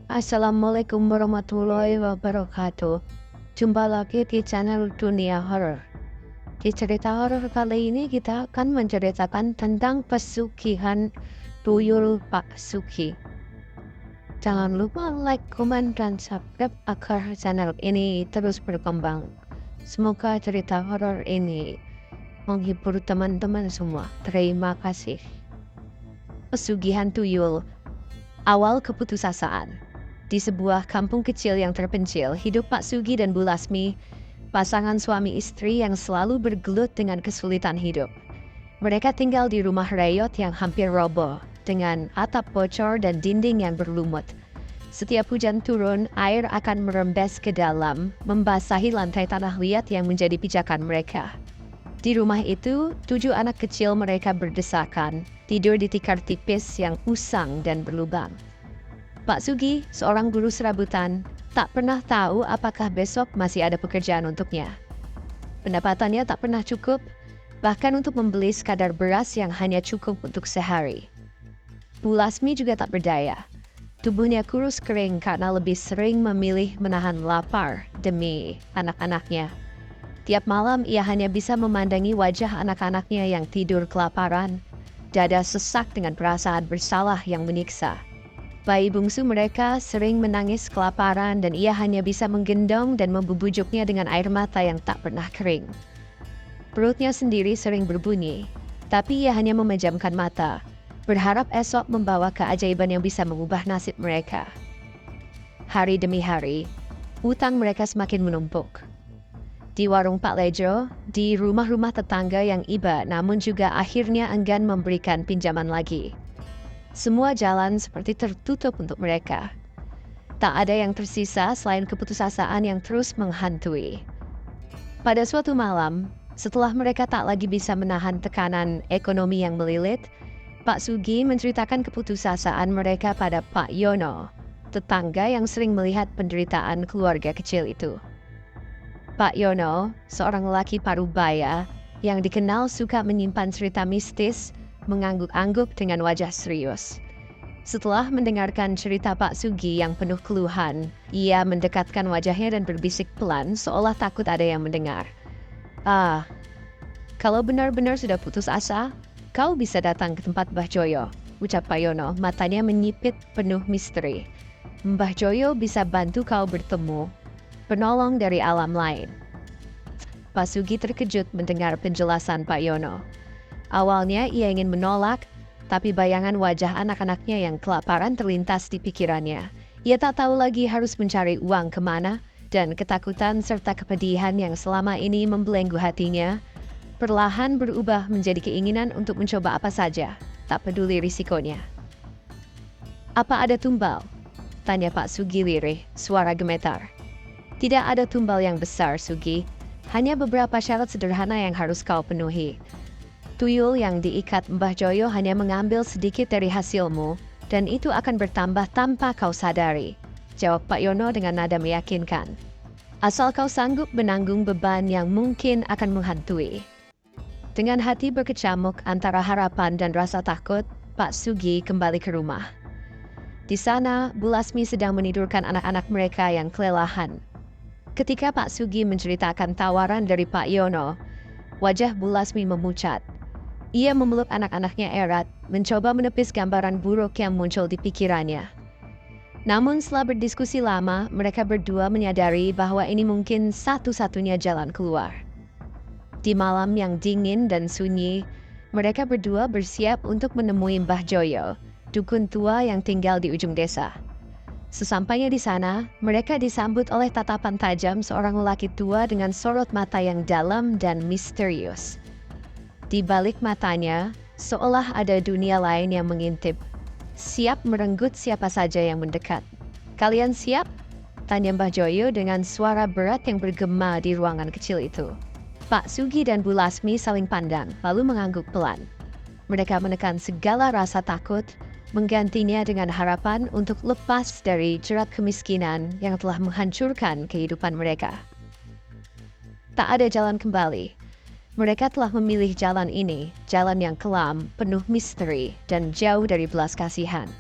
Assalamualaikum warahmatullahi wabarakatuh. Jumpa lagi di channel Dunia Horor. Di cerita horor kali ini kita akan menceritakan tentang pesugihan tuyul Pak Sugi. Jangan lupa like, komen, dan subscribe agar channel ini terus berkembang. Semoga cerita horor ini menghibur teman-teman semua. Terima kasih. Pesugihan tuyul. Awal keputusasaan. Di sebuah kampung kecil yang terpencil, hidup Pak Sugi dan Bu Lasmi, pasangan suami istri yang selalu bergelut dengan kesulitan hidup. Mereka tinggal di rumah reyot yang hampir roboh, dengan atap bocor dan dinding yang berlumut. Setiap hujan turun, air akan merembes ke dalam, membasahi lantai tanah liat yang menjadi pijakan mereka. Di rumah itu, 7 anak kecil mereka berdesakan, tidur di tikar tipis yang usang dan berlubang. Pak Sugi, seorang guru serabutan, tak pernah tahu apakah besok masih ada pekerjaan untuknya. Pendapatannya tak pernah cukup, bahkan untuk membeli sekadar beras yang hanya cukup untuk sehari. Bu Lasmi juga tak berdaya. Tubuhnya kurus kering karena lebih sering memilih menahan lapar demi anak-anaknya. Tiap malam ia hanya bisa memandangi wajah anak-anaknya yang tidur kelaparan, dada sesak dengan perasaan bersalah yang menyiksa. Bayi bungsu mereka sering menangis kelaparan dan ia hanya bisa menggendong dan membubujuknya dengan air mata yang tak pernah kering. Perutnya sendiri sering berbunyi, tapi ia hanya memejamkan mata, berharap esok membawa keajaiban yang bisa mengubah nasib mereka. Hari demi hari, utang mereka semakin menumpuk. Di warung Pak Lejo, di rumah-rumah tetangga yang iba namun juga akhirnya enggan memberikan pinjaman lagi. Semua jalan seperti tertutup untuk mereka. Tak ada yang tersisa selain keputusasaan yang terus menghantui. Pada suatu malam, setelah mereka tak lagi bisa menahan tekanan ekonomi yang melilit, Pak Sugi menceritakan keputusasaan mereka pada Pak Yono, tetangga yang sering melihat penderitaan keluarga kecil itu. Pak Yono, seorang lelaki parubaya yang dikenal suka menyimpan cerita mistis, mengangguk-angguk dengan wajah serius. Setelah mendengarkan cerita Pak Sugi yang penuh keluhan, ia mendekatkan wajahnya dan berbisik pelan seolah takut ada yang mendengar. Kalau benar-benar sudah putus asa, kau bisa datang ke tempat Mbah Joyo, ucap Pak Yono, matanya menyipit penuh misteri. Mbah Joyo bisa bantu kau bertemu penolong dari alam lain. Pak Sugi terkejut mendengar penjelasan Pak Yono. Awalnya ia ingin menolak, tapi bayangan wajah anak-anaknya yang kelaparan terlintas di pikirannya. Ia tak tahu lagi harus mencari uang kemana, dan ketakutan serta kepedihan yang selama ini membelenggu hatinya, perlahan berubah menjadi keinginan untuk mencoba apa saja, tak peduli risikonya. Apa ada tumbal? Tanya Pak Sugi lirih, suara gemetar. Tidak ada tumbal yang besar, Sugi. Hanya beberapa syarat sederhana yang harus kau penuhi. Tuyul yang diikat Mbah Joyo hanya mengambil sedikit dari hasilmu, dan itu akan bertambah tanpa kau sadari, jawab Pak Yono dengan nada meyakinkan. Asal kau sanggup menanggung beban yang mungkin akan menghantui. Dengan hati berkecamuk antara harapan dan rasa takut, Pak Sugi kembali ke rumah. Di sana, Bu Lasmi sedang menidurkan anak-anak mereka yang kelelahan. Ketika Pak Sugi menceritakan tawaran dari Pak Yono, wajah Bu Lasmi memucat. Ia memeluk anak-anaknya erat, mencoba menepis gambaran buruk yang muncul di pikirannya. Namun setelah berdiskusi lama, mereka berdua menyadari bahwa ini mungkin satu-satunya jalan keluar. Di malam yang dingin dan sunyi, mereka berdua bersiap untuk menemui Mbah Joyo, dukun tua yang tinggal di ujung desa. Sesampainya di sana, mereka disambut oleh tatapan tajam seorang lelaki tua dengan sorot mata yang dalam dan misterius. Di balik matanya, seolah ada dunia lain yang mengintip, siap merenggut siapa saja yang mendekat. Kalian siap? Tanya Mbah Joyo dengan suara berat yang bergema di ruangan kecil itu. Pak Sugi dan Bu Lasmi saling pandang, lalu mengangguk pelan. Mereka menekan segala rasa takut, menggantinya dengan harapan untuk lepas dari jerat kemiskinan yang telah menghancurkan kehidupan mereka. Tak ada jalan kembali. Mereka telah memilih jalan ini, jalan yang kelam, penuh misteri, dan jauh dari belas kasihan.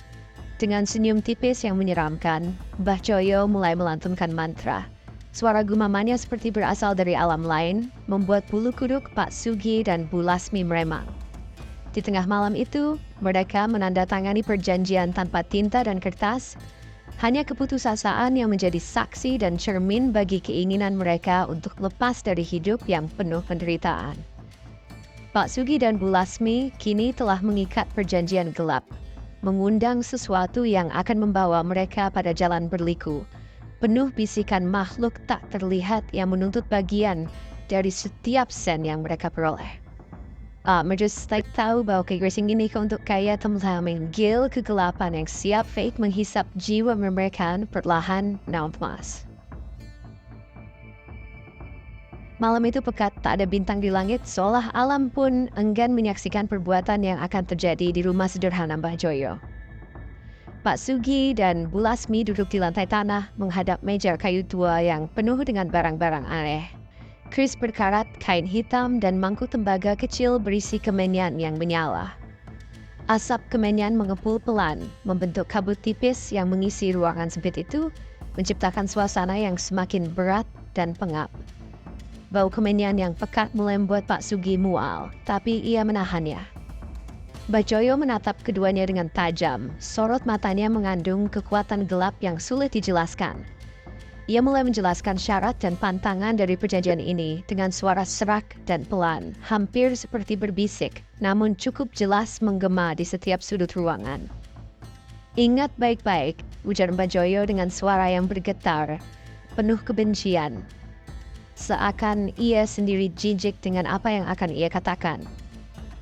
Dengan senyum tipis yang menyeramkan, Mbah Joyo mulai melantunkan mantra. Suara gumamannya seperti berasal dari alam lain, membuat bulu kuduk Pak Sugi dan Bu Lasmi meremang. Di tengah malam itu, mereka menandatangani perjanjian tanpa tinta dan kertas, hanya keputusasaan yang menjadi saksi dan cermin bagi keinginan mereka untuk lepas dari hidup yang penuh penderitaan. Pak Sugi dan Bu Lasmi kini telah mengikat perjanjian gelap, mengundang sesuatu yang akan membawa mereka pada jalan berliku, penuh bisikan makhluk tak terlihat yang menuntut bagian dari setiap sen yang mereka peroleh. Mereka tahu bahwa kegressing ini untuk kaya telah menggil kegelapan yang siap fate menghisap jiwa mereka perlahan nafas. Malam itu pekat, tak ada bintang di langit, seolah alam pun enggan menyaksikan perbuatan yang akan terjadi di rumah sederhana Mbah Joyo. Pak Sugi dan Bu Lasmi duduk di lantai tanah menghadap meja kayu tua yang penuh dengan barang-barang aneh. Keris berkarat, kain hitam, dan mangkuk tembaga kecil berisi kemenyan yang menyala. Asap kemenyan mengepul pelan, membentuk kabut tipis yang mengisi ruangan sempit itu, menciptakan suasana yang semakin berat dan pengap. Bau kemenyan yang pekat mulai membuat Pak Sugi mual, tapi ia menahannya. Mbah Joyo menatap keduanya dengan tajam, sorot matanya mengandung kekuatan gelap yang sulit dijelaskan. Ia mulai menjelaskan syarat dan pantangan dari perjanjian ini dengan suara serak dan pelan, hampir seperti berbisik, namun cukup jelas menggema di setiap sudut ruangan. Ingat baik-baik, ujar Mbah Joyo dengan suara yang bergetar, penuh kebencian. Seakan ia sendiri jijik dengan apa yang akan ia katakan.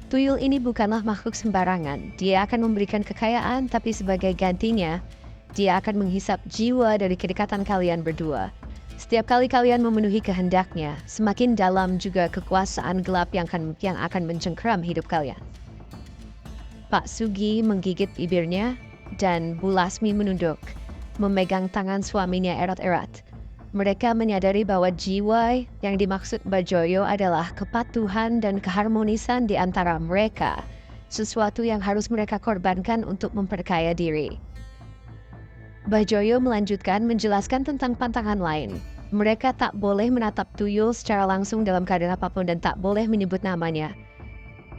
Tuyul ini bukanlah makhluk sembarangan. Dia akan memberikan kekayaan, tapi sebagai gantinya, dia akan menghisap jiwa dari kedekatan kalian berdua. Setiap kali kalian memenuhi kehendaknya, semakin dalam juga kekuasaan gelap yang akan mencengkeram hidup kalian. Pak Sugi menggigit bibirnya, dan Bu Lasmi menunduk, memegang tangan suaminya erat-erat. Mereka menyadari bahwa jiwa yang dimaksud Mbah Joyo adalah kepatuhan dan keharmonisan di antara mereka, sesuatu yang harus mereka korbankan untuk memperkaya diri. Mbah Joyo melanjutkan menjelaskan tentang pantangan lain. Mereka tak boleh menatap tuyul secara langsung dalam keadaan apapun dan tak boleh menyebut namanya.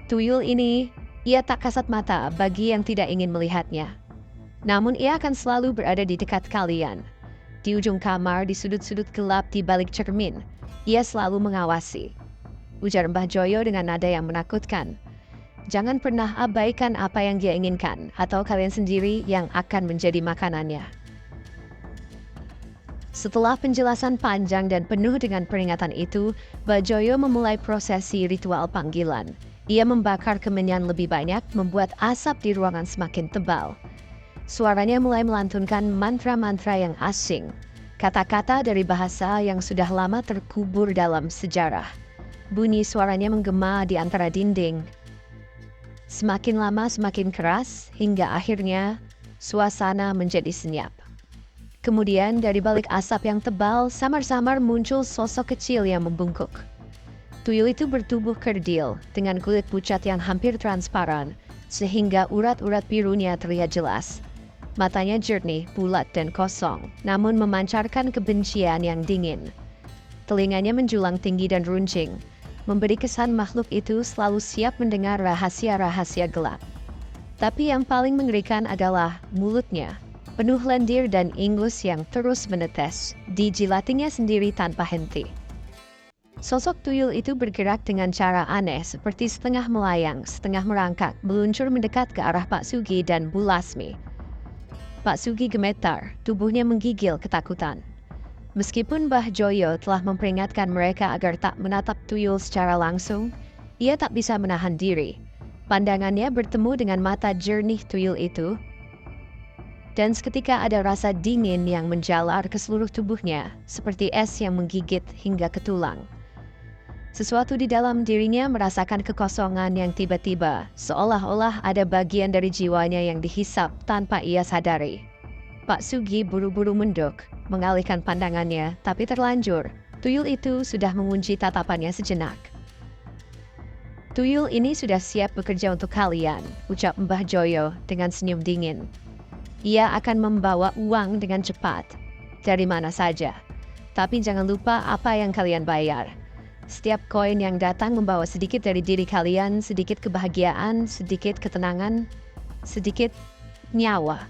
Tuyul ini, ia tak kasat mata bagi yang tidak ingin melihatnya. Namun ia akan selalu berada di dekat kalian. Di ujung kamar, di sudut-sudut gelap di balik cermin, ia selalu mengawasi. Ujar Mbah Joyo dengan nada yang menakutkan. Jangan pernah abaikan apa yang dia inginkan, atau kalian sendiri yang akan menjadi makanannya. Setelah penjelasan panjang dan penuh dengan peringatan itu, Mbah Joyo memulai prosesi ritual panggilan. Ia membakar kemenyan lebih banyak, membuat asap di ruangan semakin tebal. Suaranya mulai melantunkan mantra-mantra yang asing, kata-kata dari bahasa yang sudah lama terkubur dalam sejarah. Bunyi suaranya menggema di antara dinding. Semakin lama semakin keras, hingga akhirnya suasana menjadi senyap. Kemudian dari balik asap yang tebal, samar-samar muncul sosok kecil yang membungkuk. Tuyul itu bertubuh kerdil, dengan kulit pucat yang hampir transparan, sehingga urat-urat birunya terlihat jelas. Matanya jernih, bulat dan kosong, namun memancarkan kebencian yang dingin. Telinganya menjulang tinggi dan runcing, memberi kesan makhluk itu selalu siap mendengar rahasia-rahasia gelap. Tapi yang paling mengerikan adalah mulutnya, penuh lendir dan ingus yang terus menetes, dijilatinya sendiri tanpa henti. Sosok tuyul itu bergerak dengan cara aneh, seperti setengah melayang, setengah merangkak, meluncur mendekat ke arah Pak Sugi dan Bu Lasmi. Pak Sugi gemetar, tubuhnya menggigil ketakutan. Meskipun Mbah Joyo telah memperingatkan mereka agar tak menatap tuyul secara langsung, ia tak bisa menahan diri. Pandangannya bertemu dengan mata jernih tuyul itu, dan seketika ada rasa dingin yang menjalar ke seluruh tubuhnya, seperti es yang menggigit hingga ke tulang. Sesuatu di dalam dirinya merasakan kekosongan yang tiba-tiba, seolah-olah ada bagian dari jiwanya yang dihisap tanpa ia sadari. Pak Sugi buru-buru menduk, mengalihkan pandangannya, tapi terlanjur. Tuyul itu sudah mengunci tatapannya sejenak. Tuyul ini sudah siap bekerja untuk kalian, ucap Mbah Joyo dengan senyum dingin. Ia akan membawa uang dengan cepat, dari mana saja. Tapi jangan lupa apa yang kalian bayar. Setiap koin yang datang membawa sedikit dari diri kalian, sedikit kebahagiaan, sedikit ketenangan, sedikit nyawa.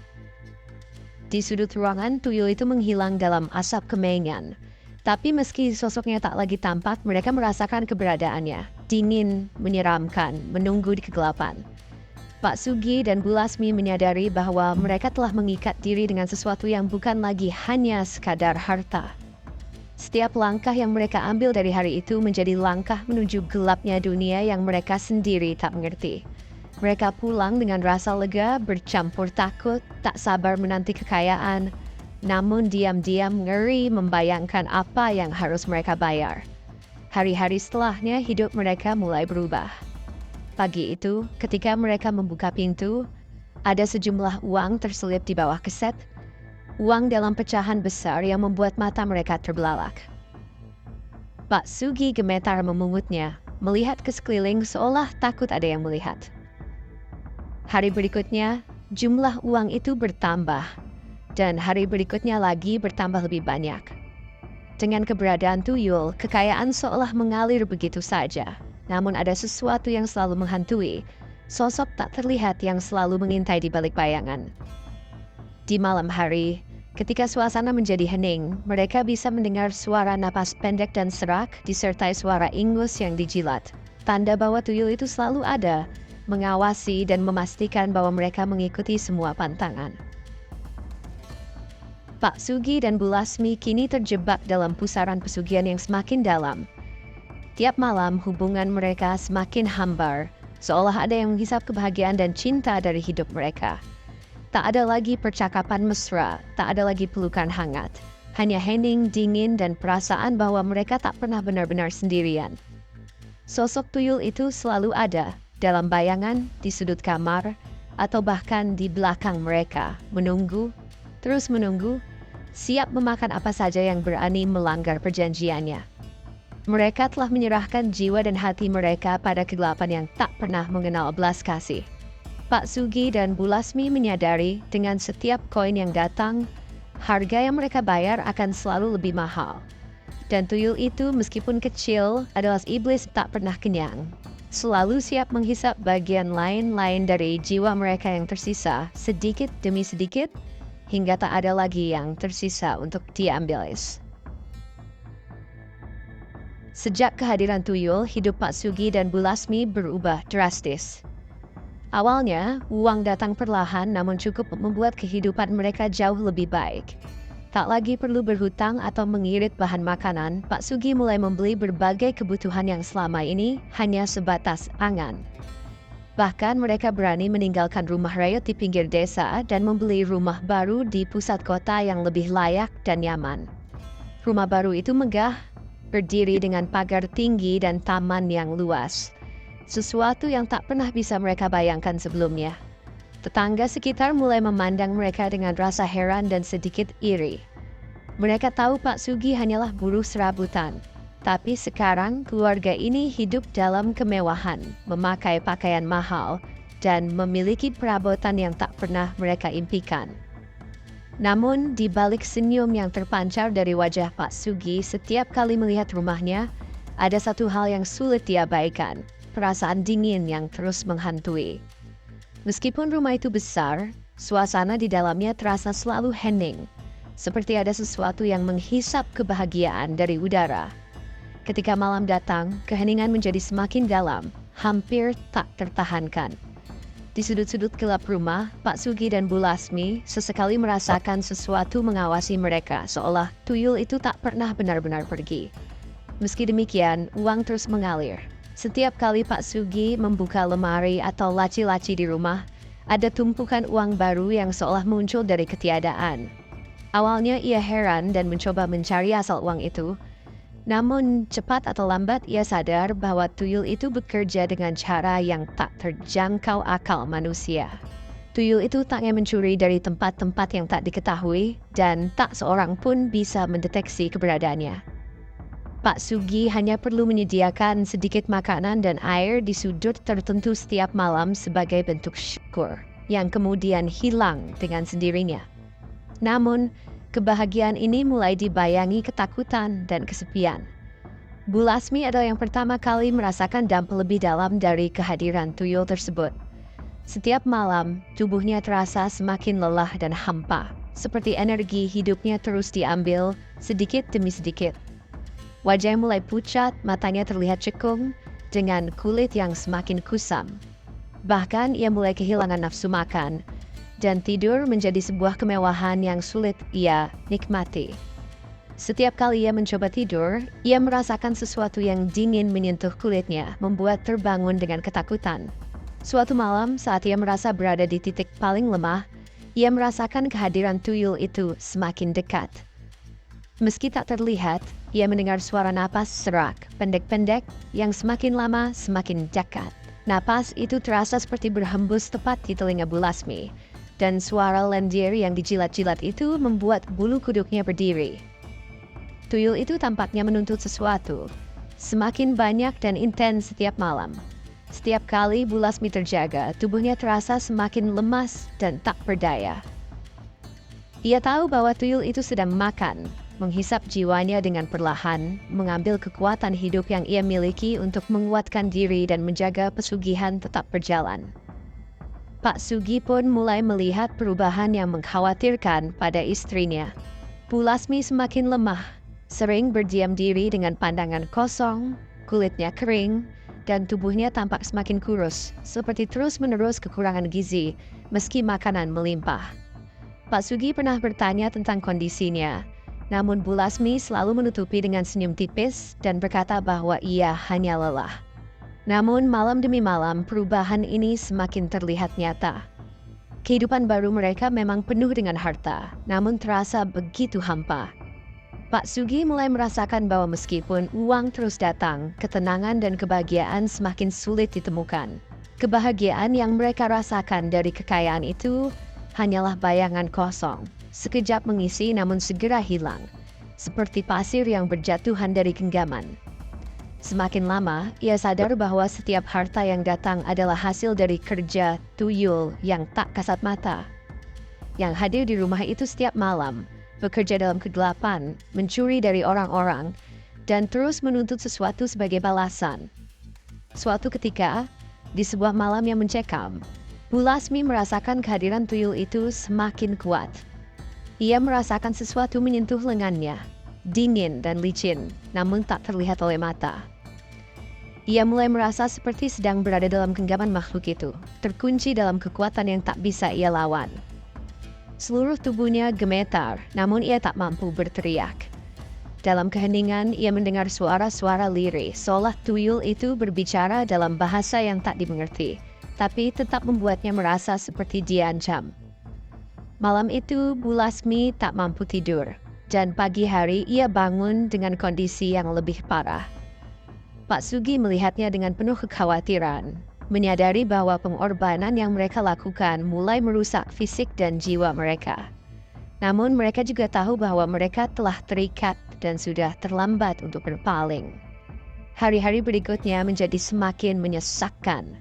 Di sudut ruangan, tuyul itu menghilang dalam asap kemenyan. Tapi meski sosoknya tak lagi tampak, mereka merasakan keberadaannya. Dingin, menyeramkan, menunggu di kegelapan. Pak Sugi dan Bu Lasmi menyadari bahwa mereka telah mengikat diri dengan sesuatu yang bukan lagi hanya sekadar harta. Setiap langkah yang mereka ambil dari hari itu menjadi langkah menuju gelapnya dunia yang mereka sendiri tak mengerti. Mereka pulang dengan rasa lega, bercampur takut, tak sabar menanti kekayaan, namun diam-diam ngeri membayangkan apa yang harus mereka bayar. Hari-hari setelahnya hidup mereka mulai berubah. Pagi itu, ketika mereka membuka pintu, ada sejumlah uang terselip di bawah keset, uang dalam pecahan besar yang membuat mata mereka terbelalak. Pak Sugi gemetar memungutnya, melihat ke sekeliling seolah takut ada yang melihat. Hari berikutnya, jumlah uang itu bertambah, dan hari berikutnya lagi bertambah lebih banyak. Dengan keberadaan tuyul, kekayaan seolah mengalir begitu saja. Namun ada sesuatu yang selalu menghantui, sosok tak terlihat yang selalu mengintai di balik bayangan. Di malam hari, ketika suasana menjadi hening, mereka bisa mendengar suara napas pendek dan serak disertai suara ingus yang dijilat. Tanda bahwa tuyul itu selalu ada, mengawasi dan memastikan bahwa mereka mengikuti semua pantangan. Pak Sugi dan Bu Lasmi kini terjebak dalam pusaran pesugihan yang semakin dalam. Tiap malam hubungan mereka semakin hambar, seolah ada yang menghisap kebahagiaan dan cinta dari hidup mereka. Tak ada lagi percakapan mesra, tak ada lagi pelukan hangat. Hanya hening, dingin, dan perasaan bahwa mereka tak pernah benar-benar sendirian. Sosok tuyul itu selalu ada, dalam bayangan, di sudut kamar, atau bahkan di belakang mereka, menunggu, terus menunggu, siap memakan apa saja yang berani melanggar perjanjiannya. Mereka telah menyerahkan jiwa dan hati mereka pada kegelapan yang tak pernah mengenal belas kasih. Pak Sugi dan Bu Lasmi menyadari dengan setiap koin yang datang, harga yang mereka bayar akan selalu lebih mahal. Dan tuyul itu meskipun kecil adalah iblis tak pernah kenyang. Selalu siap menghisap bagian lain-lain dari jiwa mereka yang tersisa, sedikit demi sedikit, hingga tak ada lagi yang tersisa untuk diambil. Sejak kehadiran tuyul, hidup Pak Sugi dan Bu Lasmi berubah drastis. Awalnya, uang datang perlahan namun cukup membuat kehidupan mereka jauh lebih baik. Tak lagi perlu berhutang atau mengirit bahan makanan, Pak Sugi mulai membeli berbagai kebutuhan yang selama ini hanya sebatas angan. Bahkan mereka berani meninggalkan rumah rayot di pinggir desa dan membeli rumah baru di pusat kota yang lebih layak dan nyaman. Rumah baru itu megah, berdiri dengan pagar tinggi dan taman yang luas. Sesuatu yang tak pernah bisa mereka bayangkan sebelumnya. Tetangga sekitar mulai memandang mereka dengan rasa heran dan sedikit iri. Mereka tahu Pak Sugi hanyalah buruh serabutan. Tapi sekarang keluarga ini hidup dalam kemewahan, memakai pakaian mahal, dan memiliki perabotan yang tak pernah mereka impikan. Namun, di balik senyum yang terpancar dari wajah Pak Sugi setiap kali melihat rumahnya, ada satu hal yang sulit diabaikan, perasaan dingin yang terus menghantui. Meskipun rumah itu besar, suasana di dalamnya terasa selalu hening, seperti ada sesuatu yang menghisap kebahagiaan dari udara. Ketika malam datang, keheningan menjadi semakin dalam, hampir tak tertahankan. Di sudut-sudut gelap rumah, Pak Sugi dan Bu Lasmi sesekali merasakan sesuatu mengawasi mereka, seolah tuyul itu tak pernah benar-benar pergi. Meski demikian, uang terus mengalir. Setiap kali Pak Sugi membuka lemari atau laci-laci di rumah, ada tumpukan uang baru yang seolah muncul dari ketiadaan. Awalnya ia heran dan mencoba mencari asal uang itu, namun cepat atau lambat ia sadar bahwa tuyul itu bekerja dengan cara yang tak terjangkau akal manusia. Tuyul itu tak hanya mencuri dari tempat-tempat yang tak diketahui dan tak seorang pun bisa mendeteksi keberadaannya. Pak Sugi hanya perlu menyediakan sedikit makanan dan air di sudut tertentu setiap malam sebagai bentuk syukur. yang kemudian hilang dengan sendirinya. Namun, kebahagiaan ini mulai dibayangi ketakutan dan kesepian. Bu Lasmi adalah yang pertama kali merasakan dampak lebih dalam dari kehadiran tuyul tersebut. Setiap malam, tubuhnya terasa semakin lelah dan hampa, seperti energi hidupnya terus diambil sedikit demi sedikit. Wajahnya mulai pucat, matanya terlihat cekung, dengan kulit yang semakin kusam. Bahkan ia mulai kehilangan nafsu makan, dan tidur menjadi sebuah kemewahan yang sulit ia nikmati. Setiap kali ia mencoba tidur, ia merasakan sesuatu yang dingin menyentuh kulitnya, membuat terbangun dengan ketakutan. Suatu malam, saat ia merasa berada di titik paling lemah, ia merasakan kehadiran tuyul itu semakin dekat. Meski tak terlihat, ia mendengar suara napas serak, pendek-pendek, yang semakin lama semakin dekat. Napas itu terasa seperti berhembus tepat di telinga Bu Lasmi, dan suara lendir yang dijilat-jilat itu membuat bulu kuduknya berdiri. Tuyul itu tampaknya menuntut sesuatu, semakin banyak dan intens setiap malam. Setiap kali Bu Lasmi terjaga, tubuhnya terasa semakin lemas dan tak berdaya. Ia tahu bahwa tuyul itu sedang makan, menghisap jiwanya dengan perlahan, mengambil kekuatan hidup yang ia miliki untuk menguatkan diri dan menjaga pesugihan tetap berjalan. Pak Sugi pun mulai melihat perubahan yang mengkhawatirkan pada istrinya. Bu Lasmi semakin lemah, sering berdiam diri dengan pandangan kosong, kulitnya kering, dan tubuhnya tampak semakin kurus, seperti terus-menerus kekurangan gizi, meski makanan melimpah. Pak Sugi pernah bertanya tentang kondisinya, namun Bu Lasmi selalu menutupi dengan senyum tipis dan berkata bahwa ia hanya lelah. Namun malam demi malam, perubahan ini semakin terlihat nyata. Kehidupan baru mereka memang penuh dengan harta, namun terasa begitu hampa. Pak Sugi mulai merasakan bahwa meskipun uang terus datang, ketenangan dan kebahagiaan semakin sulit ditemukan. Kebahagiaan yang mereka rasakan dari kekayaan itu hanyalah bayangan kosong, sekejap mengisi namun segera hilang, seperti pasir yang berjatuhan dari genggaman. Semakin lama, ia sadar bahwa setiap harta yang datang adalah hasil dari kerja tuyul yang tak kasat mata, yang hadir di rumah itu setiap malam, bekerja dalam kegelapan, mencuri dari orang-orang, dan terus menuntut sesuatu sebagai balasan. Suatu ketika, di sebuah malam yang mencekam, Bu Lasmi merasakan kehadiran tuyul itu semakin kuat. Ia merasakan sesuatu menyentuh lengannya, dingin dan licin, namun tak terlihat oleh mata. Ia mulai merasa seperti sedang berada dalam genggaman makhluk itu, terkunci dalam kekuatan yang tak bisa ia lawan. Seluruh tubuhnya gemetar, namun ia tak mampu berteriak. Dalam keheningan, ia mendengar suara-suara lirih, seolah tuyul itu berbicara dalam bahasa yang tak dimengerti, tapi tetap membuatnya merasa seperti diancam. Malam itu, Bu Lasmi tak mampu tidur, dan pagi hari ia bangun dengan kondisi yang lebih parah. Pak Sugi melihatnya dengan penuh kekhawatiran, menyadari bahwa pengorbanan yang mereka lakukan mulai merusak fisik dan jiwa mereka. Namun mereka juga tahu bahwa mereka telah terikat dan sudah terlambat untuk berpaling. Hari-hari berikutnya menjadi semakin menyesakkan.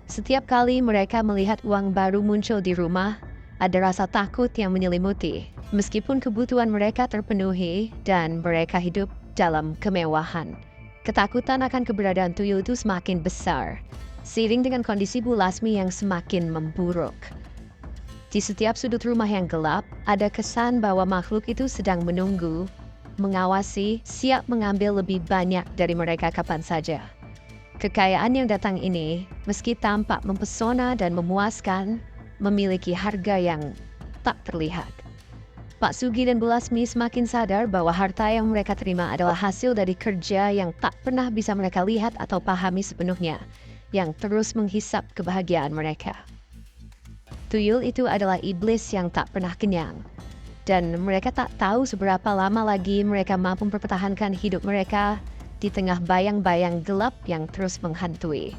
Setiap kali mereka melihat uang baru muncul di rumah, ada rasa takut yang menyelimuti, meskipun kebutuhan mereka terpenuhi dan mereka hidup dalam kemewahan. Ketakutan akan keberadaan tuyul itu semakin besar, seiring dengan kondisi Bu Lasmi yang semakin memburuk. Di setiap sudut rumah yang gelap, ada kesan bahwa makhluk itu sedang menunggu, mengawasi, siap mengambil lebih banyak dari mereka kapan saja. Kekayaan yang datang ini, meski tampak mempesona dan memuaskan, memiliki harga yang tak terlihat. Pak Sugi dan Bu Lasmi semakin sadar bahwa harta yang mereka terima adalah hasil dari kerja yang tak pernah bisa mereka lihat atau pahami sepenuhnya, yang terus menghisap kebahagiaan mereka. Tuyul itu adalah iblis yang tak pernah kenyang, dan mereka tak tahu seberapa lama lagi mereka mampu mempertahankan hidup mereka di tengah bayang-bayang gelap yang terus menghantui.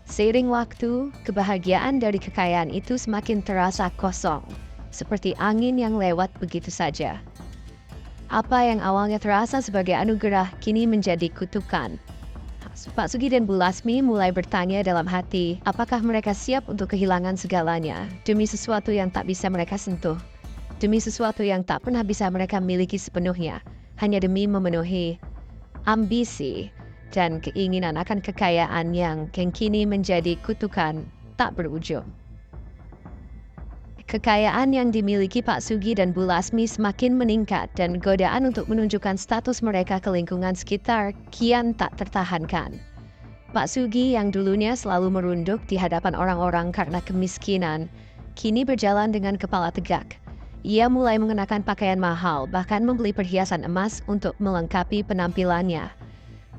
Seiring waktu, kebahagiaan dari kekayaan itu semakin terasa kosong, seperti angin yang lewat begitu saja. Apa yang awalnya terasa sebagai anugerah kini menjadi kutukan. Pak Sugi dan Bu Lasmi mulai bertanya dalam hati, apakah mereka siap untuk kehilangan segalanya demi sesuatu yang tak bisa mereka sentuh, demi sesuatu yang tak pernah bisa mereka miliki sepenuhnya, hanya demi memenuhi ambisi dan keinginan akan kekayaan yang kini menjadi kutukan tak berujung. Kekayaan yang dimiliki Pak Sugi dan Bu Lasmi semakin meningkat dan godaan untuk menunjukkan status mereka ke lingkungan sekitar kian tak tertahankan. Pak Sugi yang dulunya selalu merunduk di hadapan orang-orang karena kemiskinan, kini berjalan dengan kepala tegak. Ia mulai mengenakan pakaian mahal, bahkan membeli perhiasan emas untuk melengkapi penampilannya.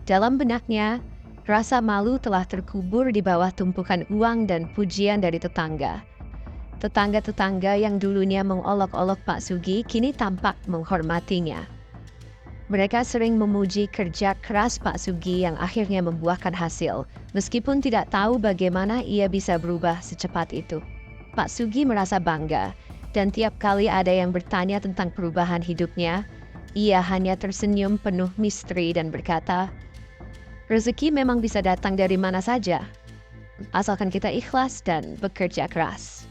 Dalam benaknya, rasa malu telah terkubur di bawah tumpukan uang dan pujian dari tetangga. Tetangga-tetangga yang dulunya mengolok-olok Pak Sugi kini tampak menghormatinya. Mereka sering memuji kerja keras Pak Sugi yang akhirnya membuahkan hasil, meskipun tidak tahu bagaimana ia bisa berubah secepat itu. Pak Sugi merasa bangga, dan tiap kali ada yang bertanya tentang perubahan hidupnya, ia hanya tersenyum penuh misteri dan berkata, "Rezeki memang bisa datang dari mana saja, asalkan kita ikhlas dan bekerja keras."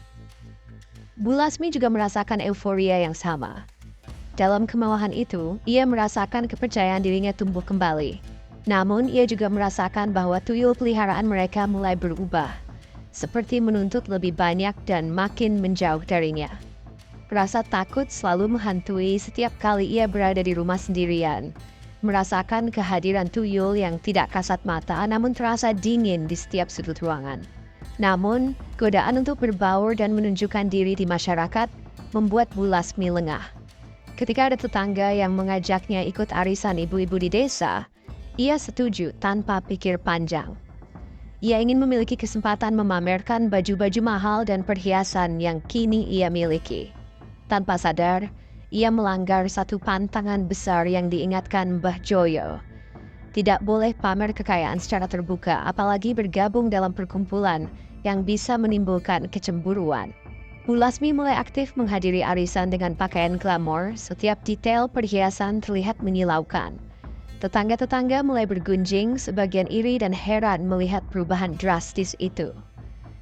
Bu Lasmi juga merasakan euforia yang sama. Dalam kemewahan itu, ia merasakan kepercayaan dirinya tumbuh kembali. Namun, ia juga merasakan bahwa tuyul peliharaan mereka mulai berubah, seperti menuntut lebih banyak dan makin menjauh darinya. Rasa takut selalu menghantui setiap kali ia berada di rumah sendirian, merasakan kehadiran tuyul yang tidak kasat mata namun terasa dingin di setiap sudut ruangan. Namun, godaan untuk berbaur dan menunjukkan diri di masyarakat membuat Bu Lasmi lengah. Ketika ada tetangga yang mengajaknya ikut arisan ibu-ibu di desa, ia setuju tanpa pikir panjang. Ia ingin memiliki kesempatan memamerkan baju-baju mahal dan perhiasan yang kini ia miliki. Tanpa sadar, ia melanggar satu pantangan besar yang diingatkan Mbah Joyo. Tidak boleh pamer kekayaan secara terbuka, apalagi bergabung dalam perkumpulan yang bisa menimbulkan kecemburuan. Bu Lasmi mulai aktif menghadiri arisan dengan pakaian glamor, setiap detail perhiasan terlihat menyilaukan. Tetangga-tetangga mulai bergunjing, sebagian iri dan heran melihat perubahan drastis itu.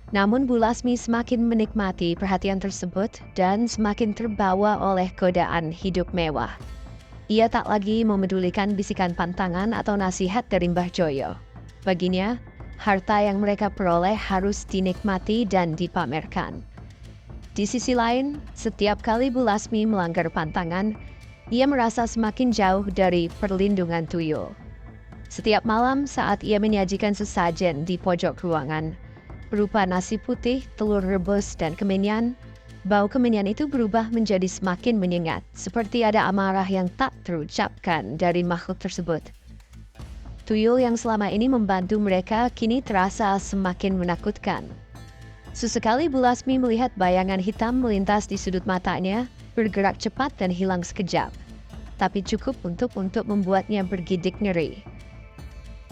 Namun Bu Lasmi semakin menikmati perhatian tersebut dan semakin terbawa oleh godaan hidup mewah. Ia tak lagi memedulikan bisikan pantangan atau nasihat dari Mbah Joyo. Baginya, harta yang mereka peroleh harus dinikmati dan dipamerkan. Di sisi lain, setiap kali Bu Lasmi melanggar pantangan, ia merasa semakin jauh dari perlindungan tuyul. Setiap malam saat ia menyajikan sesajen di pojok ruangan, berupa nasi putih, telur rebus, dan kemenyan, bau kemenyan itu berubah menjadi semakin menyengat, seperti ada amarah yang tak terucapkan dari makhluk tersebut. Tuyul yang selama ini membantu mereka kini terasa semakin menakutkan. Sesekali Bu Lasmi melihat bayangan hitam melintas di sudut matanya, bergerak cepat dan hilang sekejap. Tapi cukup untuk membuatnya bergidik ngeri.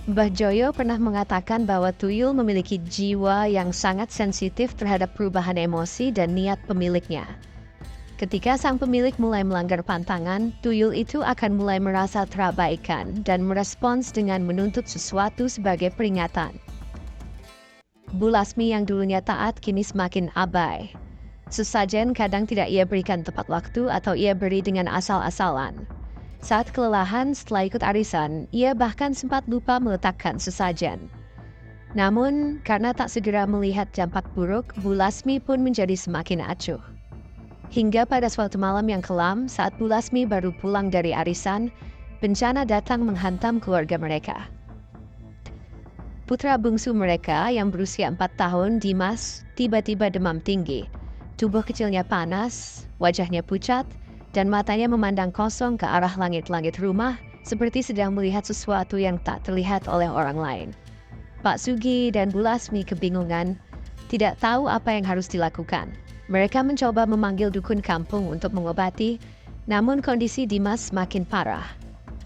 Mbah Joyo pernah mengatakan bahwa tuyul memiliki jiwa yang sangat sensitif terhadap perubahan emosi dan niat pemiliknya. Ketika sang pemilik mulai melanggar pantangan, tuyul itu akan mulai merasa terabaikan dan merespons dengan menuntut sesuatu sebagai peringatan. Bu Lasmi yang dulunya taat kini semakin abai. Sesajen kadang tidak ia berikan tepat waktu atau ia beri dengan asal-asalan. Saat kelelahan setelah ikut arisan, ia bahkan sempat lupa meletakkan sesajen. Namun, karena tak segera melihat dampak buruk, Bu Lasmi pun menjadi semakin acuh. Hingga pada suatu malam yang kelam, saat Bu Lasmi baru pulang dari arisan, bencana datang menghantam keluarga mereka. Putra bungsu mereka yang berusia 4 tahun, Dimas, tiba-tiba demam tinggi. Tubuh kecilnya panas, wajahnya pucat, dan matanya memandang kosong ke arah langit-langit rumah, seperti sedang melihat sesuatu yang tak terlihat oleh orang lain. Pak Sugi dan Bu Lasmi kebingungan, tidak tahu apa yang harus dilakukan. Mereka mencoba memanggil dukun kampung untuk mengobati, namun kondisi Dimas semakin parah.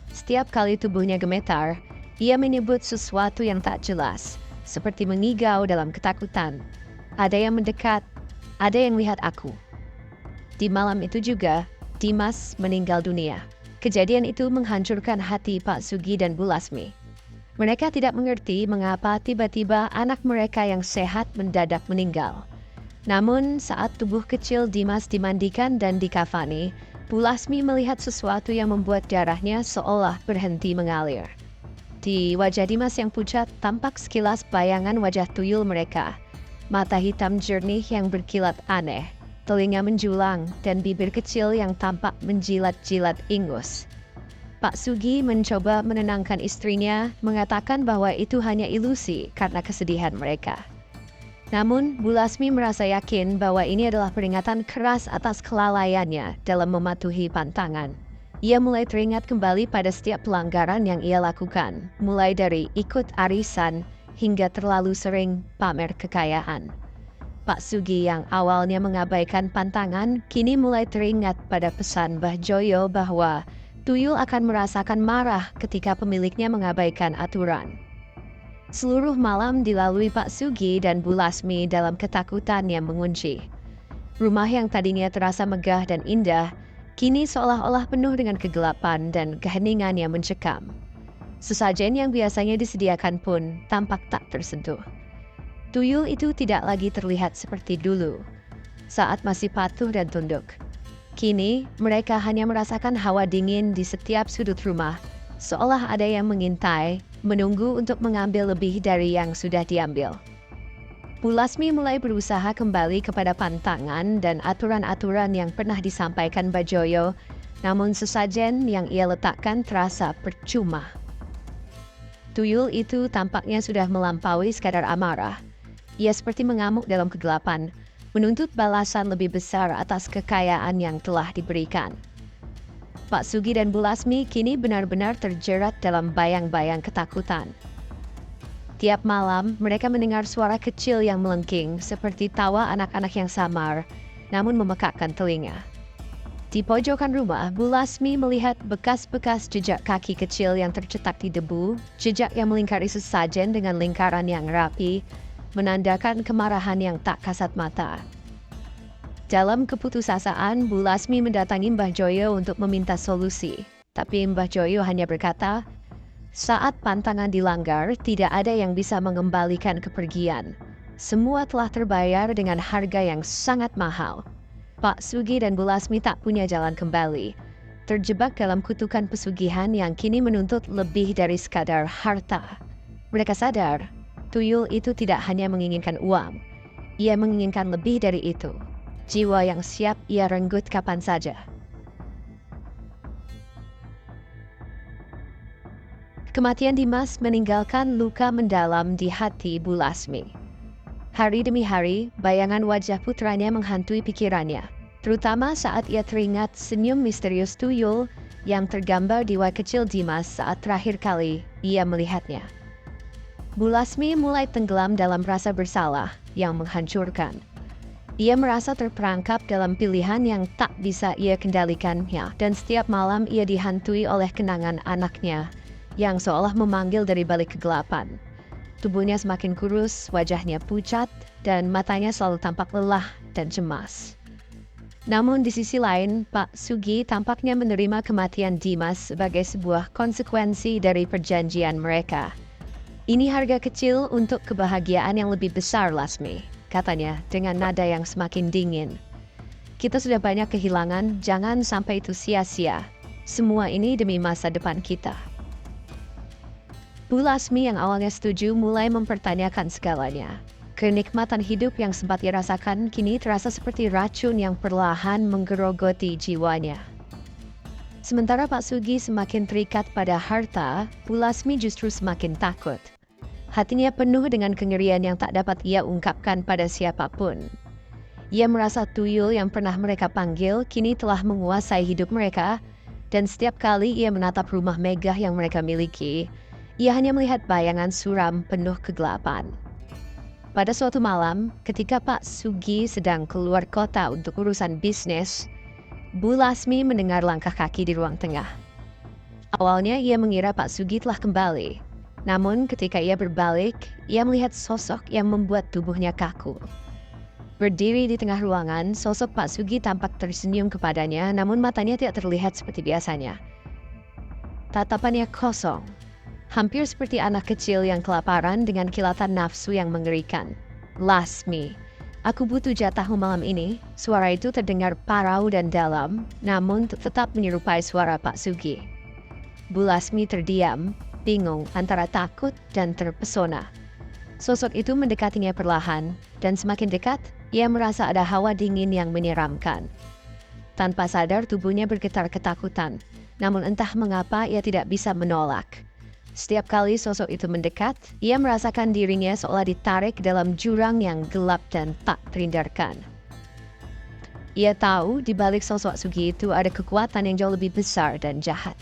Setiap kali tubuhnya gemetar, ia menyebut sesuatu yang tak jelas, seperti mengigau dalam ketakutan. Ada yang mendekat, ada yang lihat aku. Di malam itu juga, Dimas meninggal dunia. Kejadian itu menghancurkan hati Pak Sugi dan Bu Lasmi. Mereka tidak mengerti mengapa tiba-tiba anak mereka yang sehat mendadak meninggal. Namun saat tubuh kecil Dimas dimandikan dan dikafani, Bu Lasmi melihat sesuatu yang membuat darahnya seolah berhenti mengalir. Di wajah Dimas yang pucat tampak sekilas bayangan wajah tuyul mereka. Mata hitam jernih yang berkilat aneh, telinga menjulang, dan bibir kecil yang tampak menjilat-jilat ingus. Pak Sugi mencoba menenangkan istrinya, mengatakan bahwa itu hanya ilusi karena kesedihan mereka. Namun, Bu Lasmi merasa yakin bahwa ini adalah peringatan keras atas kelalaiannya dalam mematuhi pantangan. Ia mulai teringat kembali pada setiap pelanggaran yang ia lakukan, mulai dari ikut arisan hingga terlalu sering pamer kekayaan. Pak Sugi yang awalnya mengabaikan pantangan, kini mulai teringat pada pesan Mbah Joyo bahwa tuyul akan merasakan marah ketika pemiliknya mengabaikan aturan. Seluruh malam dilalui Pak Sugi dan Bu Lasmi dalam ketakutan yang mengunci. Rumah yang tadinya terasa megah dan indah, kini seolah-olah penuh dengan kegelapan dan keheningan yang mencekam. Sesajen yang biasanya disediakan pun tampak tak tersentuh. Tuyul itu tidak lagi terlihat seperti dulu, saat masih patuh dan tunduk. Kini, mereka hanya merasakan hawa dingin di setiap sudut rumah, seolah ada yang mengintai, menunggu untuk mengambil lebih dari yang sudah diambil. Bu Lasmi mulai berusaha kembali kepada pantangan dan aturan-aturan yang pernah disampaikan Mbah Joyo, namun sesajen yang ia letakkan terasa percuma. Tuyul itu tampaknya sudah melampaui sekadar amarah. Ia seperti mengamuk dalam kegelapan, menuntut balasan lebih besar atas kekayaan yang telah diberikan. Pak Sugi dan Bu Lasmi kini benar-benar terjerat dalam bayang-bayang ketakutan. Tiap malam, mereka mendengar suara kecil yang melengking seperti tawa anak-anak yang samar, namun memekakkan telinga. Di pojokan rumah, Bu Lasmi melihat bekas-bekas jejak kaki kecil yang tercetak di debu, jejak yang melingkari sesajen dengan lingkaran yang rapi, menandakan kemarahan yang tak kasat mata. Dalam keputusasaan, Bu Lasmi mendatangi Mbah Joyo untuk meminta solusi. Tapi Mbah Joyo hanya berkata, saat pantangan dilanggar, tidak ada yang bisa mengembalikan kepergian. Semua telah terbayar dengan harga yang sangat mahal. Pak Sugi dan Bu Lasmi tak punya jalan kembali. Terjebak dalam kutukan pesugihan yang kini menuntut lebih dari sekadar harta. Mereka sadar, tuyul itu tidak hanya menginginkan uang. Ia menginginkan lebih dari itu. Jiwa yang siap ia renggut kapan saja. Kematian Dimas meninggalkan luka mendalam di hati Bu Lasmi. Hari demi hari, bayangan wajah putranya menghantui pikirannya, terutama saat ia teringat senyum misterius tuyul yang tergambar di wajah kecil Dimas saat terakhir kali ia melihatnya. Bu Lasmi mulai tenggelam dalam rasa bersalah yang menghancurkan. Ia merasa terperangkap dalam pilihan yang tak bisa ia kendalikannya, dan setiap malam ia dihantui oleh kenangan anaknya yang seolah memanggil dari balik kegelapan. Tubuhnya semakin kurus, wajahnya pucat, dan matanya selalu tampak lelah dan cemas. Namun di sisi lain, Pak Sugi tampaknya menerima kematian Dimas sebagai sebuah konsekuensi dari perjanjian mereka. Ini harga kecil untuk kebahagiaan yang lebih besar, Lasmi, katanya dengan nada yang semakin dingin. Kita sudah banyak kehilangan, jangan sampai itu sia-sia. Semua ini demi masa depan kita. Bu Lasmi yang awalnya setuju mulai mempertanyakan segalanya. Kenikmatan hidup yang sempat ia rasakan kini terasa seperti racun yang perlahan menggerogoti jiwanya. Sementara Pak Sugi semakin terikat pada harta, Bu Lasmi justru semakin takut. Hatinya penuh dengan kengerian yang tak dapat ia ungkapkan pada siapapun. Ia merasa tuyul yang pernah mereka panggil kini telah menguasai hidup mereka, dan setiap kali ia menatap rumah megah yang mereka miliki, ia hanya melihat bayangan suram penuh kegelapan. Pada suatu malam, ketika Pak Sugi sedang keluar kota untuk urusan bisnis, Bu Lasmi mendengar langkah kaki di ruang tengah. Awalnya ia mengira Pak Sugi telah kembali. Namun ketika ia berbalik, ia melihat sosok yang membuat tubuhnya kaku. Berdiri di tengah ruangan, sosok Pak Sugi tampak tersenyum kepadanya, namun matanya tidak terlihat seperti biasanya. Tatapannya kosong. Hampir seperti anak kecil yang kelaparan dengan kilatan nafsu yang mengerikan. Lasmi, aku butuh jatahmu malam ini. Suara itu terdengar parau dan dalam, namun tetap menyerupai suara Pak Sugi. Bu Lasmi terdiam, bingung antara takut dan terpesona. Sosok itu mendekatinya perlahan, dan semakin dekat, ia merasa ada hawa dingin yang menyeramkan. Tanpa sadar tubuhnya bergetar ketakutan, namun entah mengapa ia tidak bisa menolak. Setiap kali sosok itu mendekat, ia merasakan dirinya seolah ditarik dalam jurang yang gelap dan tak terhindarkan. Ia tahu di balik sosok Sugi itu ada kekuatan yang jauh lebih besar dan jahat.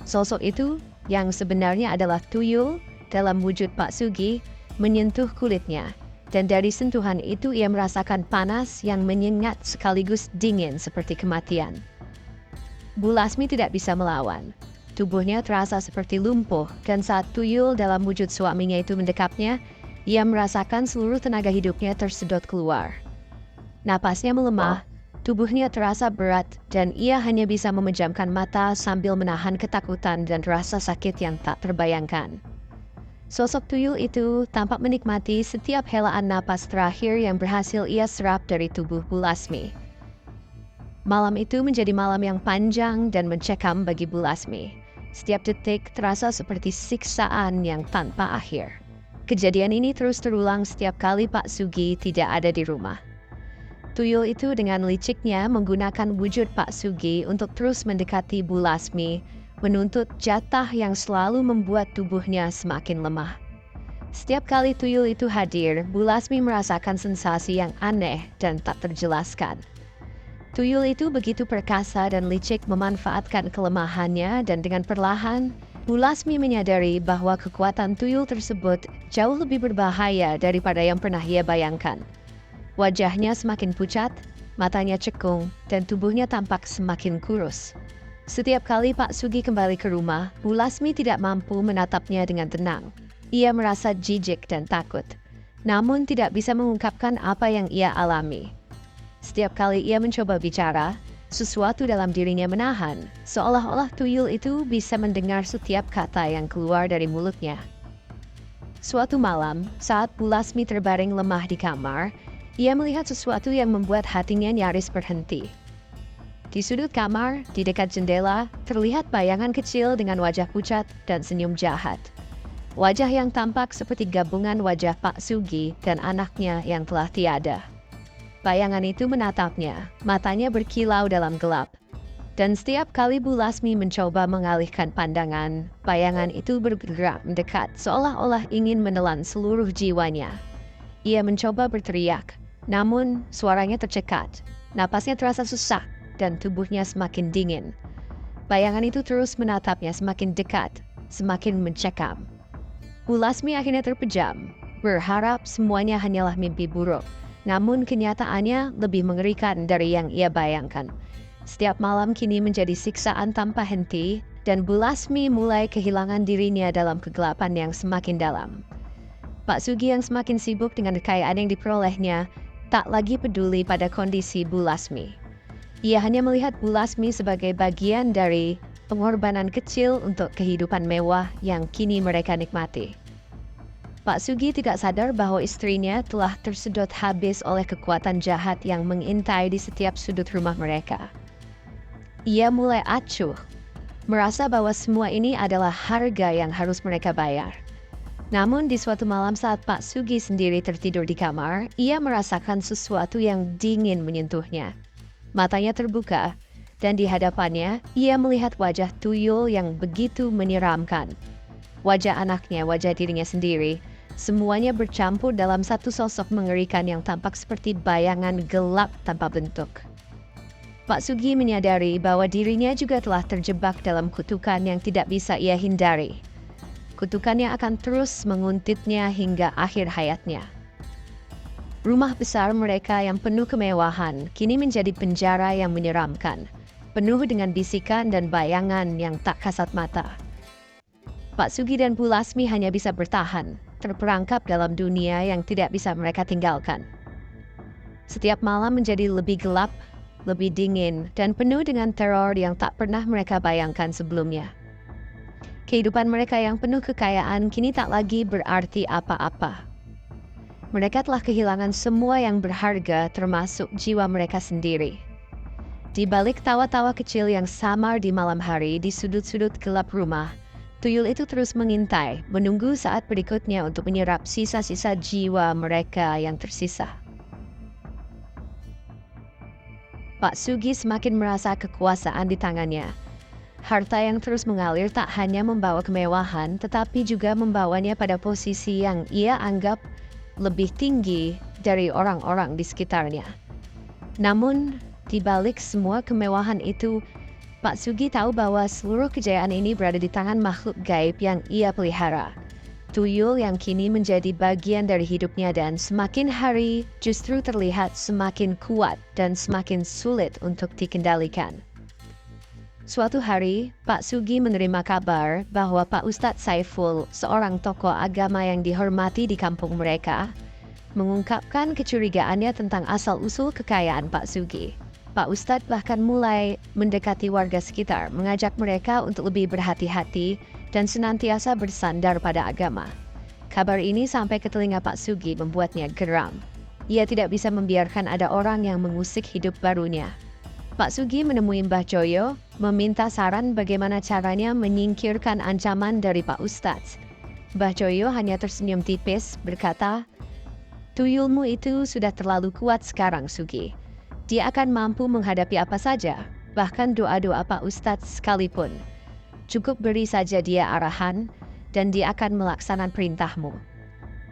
Sosok itu, yang sebenarnya adalah tuyul dalam wujud Pak Sugi, menyentuh kulitnya, dan dari sentuhan itu ia merasakan panas yang menyengat sekaligus dingin seperti kematian. Bu Lasmi tidak bisa melawan. Tubuhnya terasa seperti lumpuh, dan saat tuyul dalam wujud suaminya itu mendekapnya, ia merasakan seluruh tenaga hidupnya tersedot keluar. Napasnya melemah, tubuhnya terasa berat, dan ia hanya bisa memejamkan mata sambil menahan ketakutan dan rasa sakit yang tak terbayangkan. Sosok tuyul itu tampak menikmati setiap helaan napas terakhir yang berhasil ia serap dari tubuh Bu Lasmi. Malam itu menjadi malam yang panjang dan mencekam bagi Bu Lasmi. Setiap detik terasa seperti siksaan yang tanpa akhir. Kejadian ini terus terulang setiap kali Pak Sugi tidak ada di rumah. Tuyul itu dengan liciknya menggunakan wujud Pak Sugi untuk terus mendekati Bu Lasmi, menuntut jatah yang selalu membuat tubuhnya semakin lemah. Setiap kali tuyul itu hadir, Bu Lasmi merasakan sensasi yang aneh dan tak terjelaskan. Tuyul itu begitu perkasa dan licik memanfaatkan kelemahannya, dan dengan perlahan, Bu Lasmi menyadari bahwa kekuatan tuyul tersebut jauh lebih berbahaya daripada yang pernah ia bayangkan. Wajahnya semakin pucat, matanya cekung, dan tubuhnya tampak semakin kurus. Setiap kali Pak Sugi kembali ke rumah, Bu Lasmi tidak mampu menatapnya dengan tenang. Ia merasa jijik dan takut, namun tidak bisa mengungkapkan apa yang ia alami. Setiap kali ia mencoba bicara, sesuatu dalam dirinya menahan, seolah-olah tuyul itu bisa mendengar setiap kata yang keluar dari mulutnya. Suatu malam, saat Bu Lasmi terbaring lemah di kamar, ia melihat sesuatu yang membuat hatinya nyaris berhenti. Di sudut kamar, di dekat jendela, terlihat bayangan kecil dengan wajah pucat dan senyum jahat. Wajah yang tampak seperti gabungan wajah Pak Sugi dan anaknya yang telah tiada. Bayangan itu menatapnya, matanya berkilau dalam gelap. Dan setiap kali Bu Lasmi mencoba mengalihkan pandangan, bayangan itu bergerak mendekat seolah-olah ingin menelan seluruh jiwanya. Ia mencoba berteriak, namun suaranya tercekat, napasnya terasa susah, dan tubuhnya semakin dingin. Bayangan itu terus menatapnya semakin dekat, semakin mencekam. Bu Lasmi akhirnya terpejam, berharap semuanya hanyalah mimpi buruk. Namun kenyataannya lebih mengerikan dari yang ia bayangkan. Setiap malam kini menjadi siksaan tanpa henti, dan Bu Lasmi mulai kehilangan dirinya dalam kegelapan yang semakin dalam. Pak Sugi yang semakin sibuk dengan kekayaan yang diperolehnya, tak lagi peduli pada kondisi Bu Lasmi. Ia hanya melihat Bu Lasmi sebagai bagian dari pengorbanan kecil untuk kehidupan mewah yang kini mereka nikmati. Pak Sugi tidak sadar bahwa istrinya telah tersedot habis oleh kekuatan jahat yang mengintai di setiap sudut rumah mereka. Ia mulai acuh, merasa bahwa semua ini adalah harga yang harus mereka bayar. Namun di suatu malam saat Pak Sugi sendiri tertidur di kamar, ia merasakan sesuatu yang dingin menyentuhnya. Matanya terbuka, dan di hadapannya, ia melihat wajah tuyul yang begitu menyeramkan. Wajah anaknya, wajah dirinya sendiri, semuanya bercampur dalam satu sosok mengerikan yang tampak seperti bayangan gelap tanpa bentuk. Pak Sugi menyadari bahwa dirinya juga telah terjebak dalam kutukan yang tidak bisa ia hindari. Kutukannya akan terus menguntitnya hingga akhir hayatnya. Rumah besar mereka yang penuh kemewahan kini menjadi penjara yang menyeramkan, penuh dengan bisikan dan bayangan yang tak kasat mata. Pak Sugi dan Bu Lasmi hanya bisa bertahan, terperangkap dalam dunia yang tidak bisa mereka tinggalkan. Setiap malam menjadi lebih gelap, lebih dingin, dan penuh dengan teror yang tak pernah mereka bayangkan sebelumnya. Kehidupan mereka yang penuh kekayaan kini tak lagi berarti apa-apa. Mereka telah kehilangan semua yang berharga, termasuk jiwa mereka sendiri. Di balik tawa-tawa kecil yang samar di malam hari di sudut-sudut gelap rumah, tuyul itu terus mengintai, menunggu saat berikutnya untuk menyerap sisa-sisa jiwa mereka yang tersisa. Pak Sugi semakin merasa kekuasaan di tangannya. Harta yang terus mengalir tak hanya membawa kemewahan, tetapi juga membawanya pada posisi yang ia anggap lebih tinggi dari orang-orang di sekitarnya. Namun, di balik semua kemewahan itu, Pak Sugi tahu bahwa seluruh kejayaan ini berada di tangan makhluk gaib yang ia pelihara. Tuyul yang kini menjadi bagian dari hidupnya dan semakin hari justru terlihat semakin kuat dan semakin sulit untuk dikendalikan. Suatu hari, Pak Sugi menerima kabar bahwa Pak Ustadz Saiful, seorang tokoh agama yang dihormati di kampung mereka, mengungkapkan kecurigaannya tentang asal-usul kekayaan Pak Sugi. Pak Ustadz bahkan mulai mendekati warga sekitar, mengajak mereka untuk lebih berhati-hati dan senantiasa bersandar pada agama. Kabar ini sampai ke telinga Pak Sugi membuatnya geram. Ia tidak bisa membiarkan ada orang yang mengusik hidup barunya. Pak Sugi menemui Mbah Joyo, meminta saran bagaimana caranya menyingkirkan ancaman dari Pak Ustadz. Mbah Joyo hanya tersenyum tipis, berkata, "Tuyulmu itu sudah terlalu kuat sekarang, Sugi. Dia akan mampu menghadapi apa saja, bahkan doa-doa Pak Ustadz sekalipun. Cukup beri saja dia arahan, dan dia akan melaksanakan perintahmu."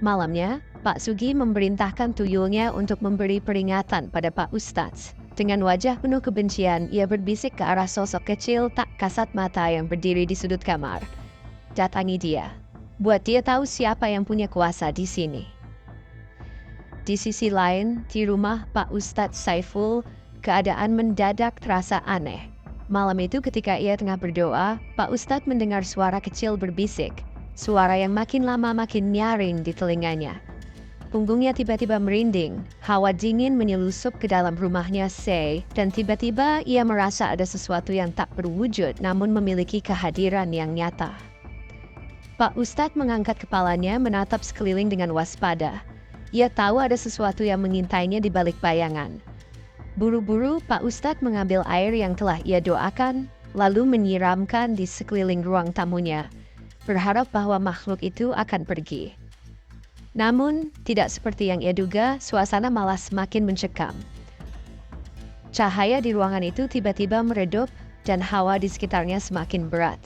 Malamnya, Pak Sugi memerintahkan tuyulnya untuk memberi peringatan pada Pak Ustadz. Dengan wajah penuh kebencian, ia berbisik ke arah sosok kecil tak kasat mata yang berdiri di sudut kamar. "Datangi dia. Buat dia tahu siapa yang punya kuasa di sini." Di sisi lain, di rumah Pak Ustadz Saiful, keadaan mendadak terasa aneh. Malam itu ketika ia tengah berdoa, Pak Ustadz mendengar suara kecil berbisik. Suara yang makin lama makin nyaring di telinganya. Punggungnya tiba-tiba merinding, hawa dingin menyelusup ke dalam rumahnya Sei, dan tiba-tiba ia merasa ada sesuatu yang tak berwujud namun memiliki kehadiran yang nyata. Pak Ustadz mengangkat kepalanya menatap sekeliling dengan waspada. Ia tahu ada sesuatu yang mengintainya di balik bayangan. Buru-buru Pak Ustadz mengambil air yang telah ia doakan, lalu menyiramkan di sekeliling ruang tamunya, berharap bahwa makhluk itu akan pergi. Namun, tidak seperti yang ia duga, suasana malah semakin mencekam. Cahaya di ruangan itu tiba-tiba meredup dan hawa di sekitarnya semakin berat.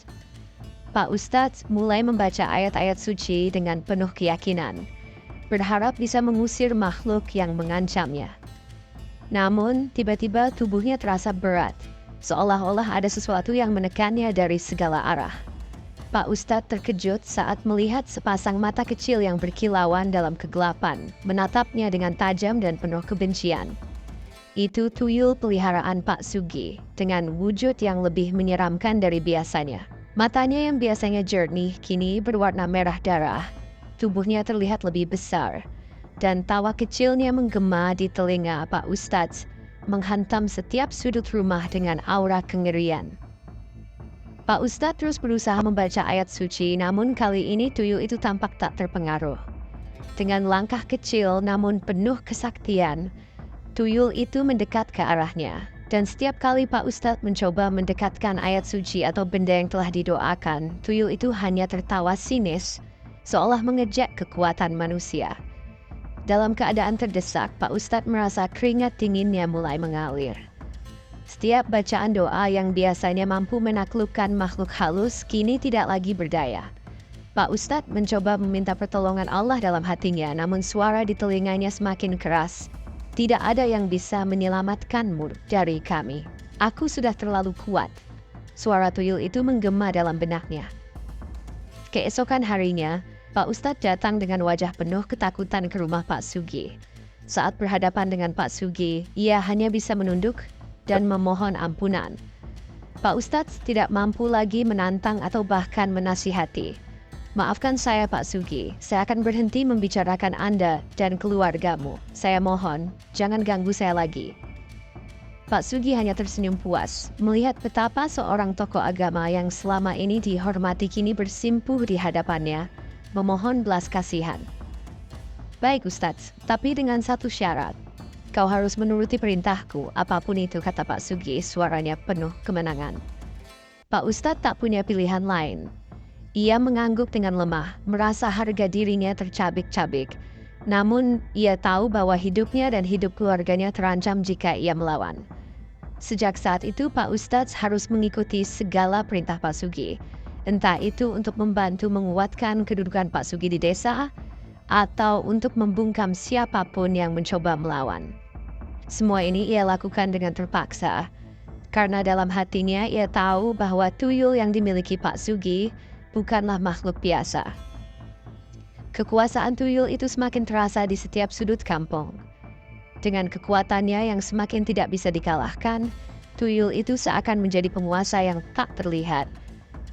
Pak Ustadz mulai membaca ayat-ayat suci dengan penuh keyakinan, berharap bisa mengusir makhluk yang mengancamnya. Namun, tiba-tiba tubuhnya terasa berat, seolah-olah ada sesuatu yang menekannya dari segala arah. Pak Ustadz terkejut saat melihat sepasang mata kecil yang berkilauan dalam kegelapan, menatapnya dengan tajam dan penuh kebencian. Itu tuyul peliharaan Pak Sugi, dengan wujud yang lebih menyeramkan dari biasanya. Matanya yang biasanya jernih, kini berwarna merah darah. Tubuhnya terlihat lebih besar, dan tawa kecilnya menggema di telinga Pak Ustadz, menghantam setiap sudut rumah dengan aura kengerian. Pak Ustadz terus berusaha membaca ayat suci, namun kali ini tuyul itu tampak tak terpengaruh. Dengan langkah kecil namun penuh kesaktian, tuyul itu mendekat ke arahnya. Dan setiap kali Pak Ustadz mencoba mendekatkan ayat suci atau benda yang telah didoakan, tuyul itu hanya tertawa sinis, seolah mengejek kekuatan manusia. Dalam keadaan terdesak, Pak Ustadz merasa keringat dinginnya mulai mengalir. Setiap bacaan doa yang biasanya mampu menaklukkan makhluk halus kini tidak lagi berdaya. Pak Ustadz mencoba meminta pertolongan Allah dalam hatinya, namun suara di telinganya semakin keras. "Tidak ada yang bisa menyelamatkanmu dari kami. Aku sudah terlalu kuat." Suara tuyul itu menggema dalam benaknya. Keesokan harinya, Pak Ustadz datang dengan wajah penuh ketakutan ke rumah Pak Sugi. Saat berhadapan dengan Pak Sugi, ia hanya bisa menunduk dan memohon ampunan. Pak Ustadz tidak mampu lagi menantang atau bahkan menasihati. "Maafkan saya Pak Sugi, saya akan berhenti membicarakan Anda dan keluargamu. Saya mohon, jangan ganggu saya lagi." Pak Sugi hanya tersenyum puas melihat betapa seorang tokoh agama yang selama ini dihormati kini bersimpuh di hadapannya, memohon belas kasihan. "Baik Ustadz, tapi dengan satu syarat. Kau harus menuruti perintahku, apapun itu," kata Pak Sugi, suaranya penuh kemenangan. Pak Ustadz tak punya pilihan lain. Ia mengangguk dengan lemah, merasa harga dirinya tercabik-cabik. Namun, ia tahu bahwa hidupnya dan hidup keluarganya terancam jika ia melawan. Sejak saat itu, Pak Ustadz harus mengikuti segala perintah Pak Sugi. Entah itu untuk membantu menguatkan kedudukan Pak Sugi di desa, atau untuk membungkam siapapun yang mencoba melawan. Semua ini ia lakukan dengan terpaksa, karena dalam hatinya ia tahu bahwa tuyul yang dimiliki Pak Sugi bukanlah makhluk biasa. Kekuasaan tuyul itu semakin terasa di setiap sudut kampung. Dengan kekuatannya yang semakin tidak bisa dikalahkan, tuyul itu seakan menjadi penguasa yang tak terlihat.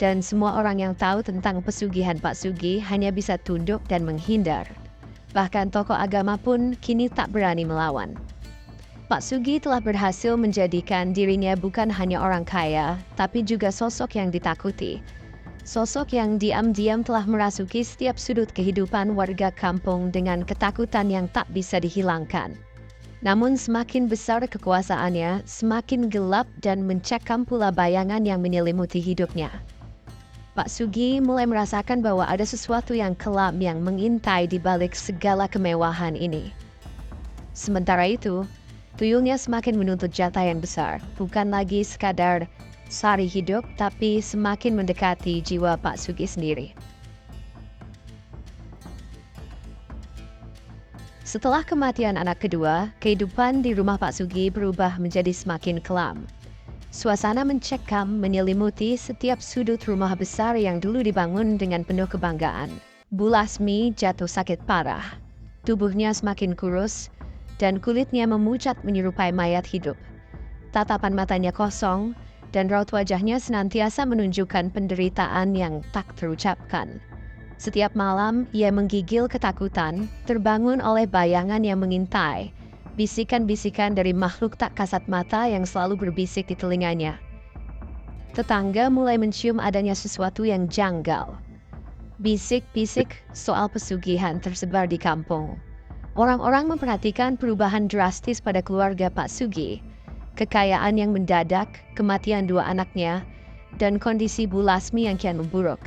Dan semua orang yang tahu tentang pesugihan Pak Sugi hanya bisa tunduk dan menghindar. Bahkan tokoh agama pun kini tak berani melawan. Pak Sugi telah berhasil menjadikan dirinya bukan hanya orang kaya, tapi juga sosok yang ditakuti. Sosok yang diam-diam telah merasuki setiap sudut kehidupan warga kampung dengan ketakutan yang tak bisa dihilangkan. Namun semakin besar kekuasaannya, semakin gelap dan mencekam pula bayangan yang menyelimuti hidupnya. Pak Sugi mulai merasakan bahwa ada sesuatu yang kelam yang mengintai di balik segala kemewahan ini. Sementara itu, tuyulnya semakin menuntut jatah yang besar, bukan lagi sekadar sari hidup, tapi semakin mendekati jiwa Pak Sugi sendiri. Setelah kematian anak kedua, kehidupan di rumah Pak Sugi berubah menjadi semakin kelam. Suasana mencekam menyelimuti setiap sudut rumah besar yang dulu dibangun dengan penuh kebanggaan. Bu Lasmi jatuh sakit parah. Tubuhnya semakin kurus, dan kulitnya memucat menyerupai mayat hidup. Tatapan matanya kosong, dan raut wajahnya senantiasa menunjukkan penderitaan yang tak terucapkan. Setiap malam, ia menggigil ketakutan, terbangun oleh bayangan yang mengintai, bisikan-bisikan dari makhluk tak kasat mata yang selalu berbisik di telinganya. Tetangga mulai mencium adanya sesuatu yang janggal. Bisik-bisik soal pesugihan tersebar di kampung. Orang-orang memperhatikan perubahan drastis pada keluarga Pak Sugi, kekayaan yang mendadak, kematian dua anaknya, dan kondisi Bu Lasmi yang kian memburuk.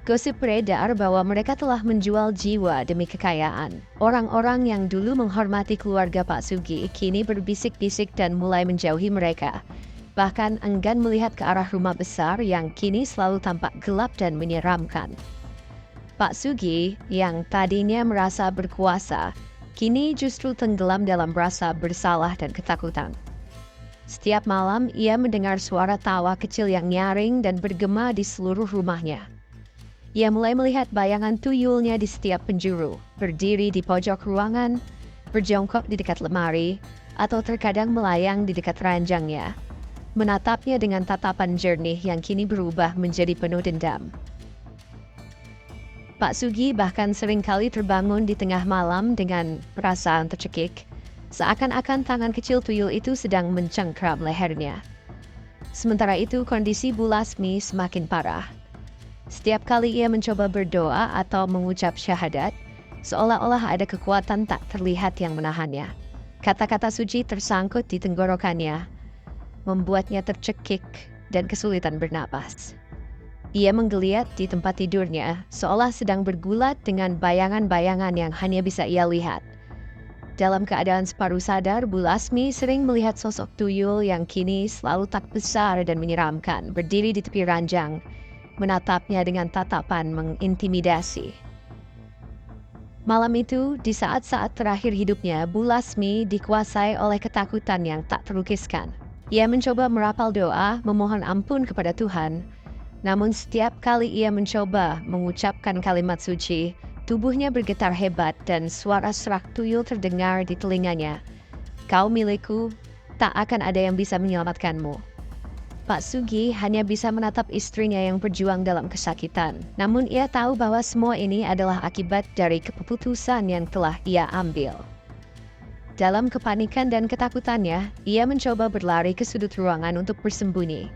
Gosip beredar bahwa mereka telah menjual jiwa demi kekayaan. Orang-orang yang dulu menghormati keluarga Pak Sugi kini berbisik-bisik dan mulai menjauhi mereka. Bahkan enggan melihat ke arah rumah besar yang kini selalu tampak gelap dan menyeramkan. Pak Sugi yang tadinya merasa berkuasa, kini justru tenggelam dalam rasa bersalah dan ketakutan. Setiap malam ia mendengar suara tawa kecil yang nyaring dan bergema di seluruh rumahnya. Ia mulai melihat bayangan tuyulnya di setiap penjuru, berdiri di pojok ruangan, berjongkok di dekat lemari, atau terkadang melayang di dekat ranjangnya, menatapnya dengan tatapan jernih yang kini berubah menjadi penuh dendam. Pak Sugi bahkan seringkali terbangun di tengah malam dengan perasaan tercekik, seakan-akan tangan kecil tuyul itu sedang mencengkram lehernya. Sementara itu kondisi Bu Lasmi semakin parah. Setiap kali ia mencoba berdoa atau mengucap syahadat, seolah-olah ada kekuatan tak terlihat yang menahannya. Kata-kata suci tersangkut di tenggorokannya, membuatnya tercekik dan kesulitan bernapas. Ia menggeliat di tempat tidurnya, seolah sedang bergulat dengan bayangan-bayangan yang hanya bisa ia lihat. Dalam keadaan separuh sadar, Bu Lasmi sering melihat sosok tuyul yang kini selalu tak besar dan menyeramkan, berdiri di tepi ranjang, menatapnya dengan tatapan mengintimidasi. Malam itu, di saat-saat terakhir hidupnya, Bu Lasmi dikuasai oleh ketakutan yang tak terlukiskan. Ia mencoba merapal doa, memohon ampun kepada Tuhan. Namun setiap kali ia mencoba mengucapkan kalimat suci, tubuhnya bergetar hebat dan suara serak tuyul terdengar di telinganya. "Kau milikku, tak akan ada yang bisa menyelamatkanmu." Pak Sugi hanya bisa menatap istrinya yang berjuang dalam kesakitan. Namun ia tahu bahwa semua ini adalah akibat dari keputusan yang telah ia ambil. Dalam kepanikan dan ketakutannya, ia mencoba berlari ke sudut ruangan untuk bersembunyi.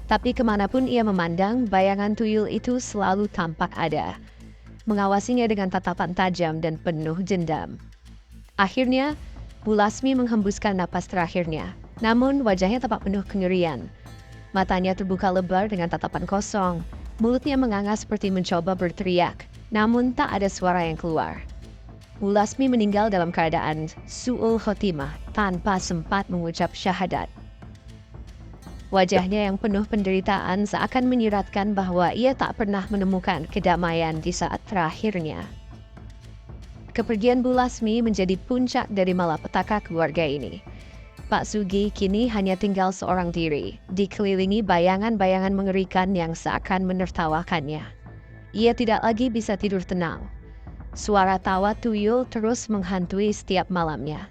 Tapi kemanapun ia memandang, bayangan tuyul itu selalu tampak ada, mengawasinya dengan tatapan tajam dan penuh dendam. Akhirnya, Bu Lasmi menghembuskan napas terakhirnya, namun wajahnya tampak penuh kengerian. Matanya terbuka lebar dengan tatapan kosong, mulutnya menganga seperti mencoba berteriak, namun tak ada suara yang keluar. Bu Lasmi meninggal dalam keadaan su'ul khotimah tanpa sempat mengucap syahadat. Wajahnya yang penuh penderitaan seakan menyiratkan bahwa ia tak pernah menemukan kedamaian di saat terakhirnya. Kepergian Bu Lasmi menjadi puncak dari malapetaka keluarga ini. Pak Sugi kini hanya tinggal seorang diri, dikelilingi bayangan-bayangan mengerikan yang seakan menertawakannya. Ia tidak lagi bisa tidur tenang. Suara tawa tuyul terus menghantui setiap malamnya.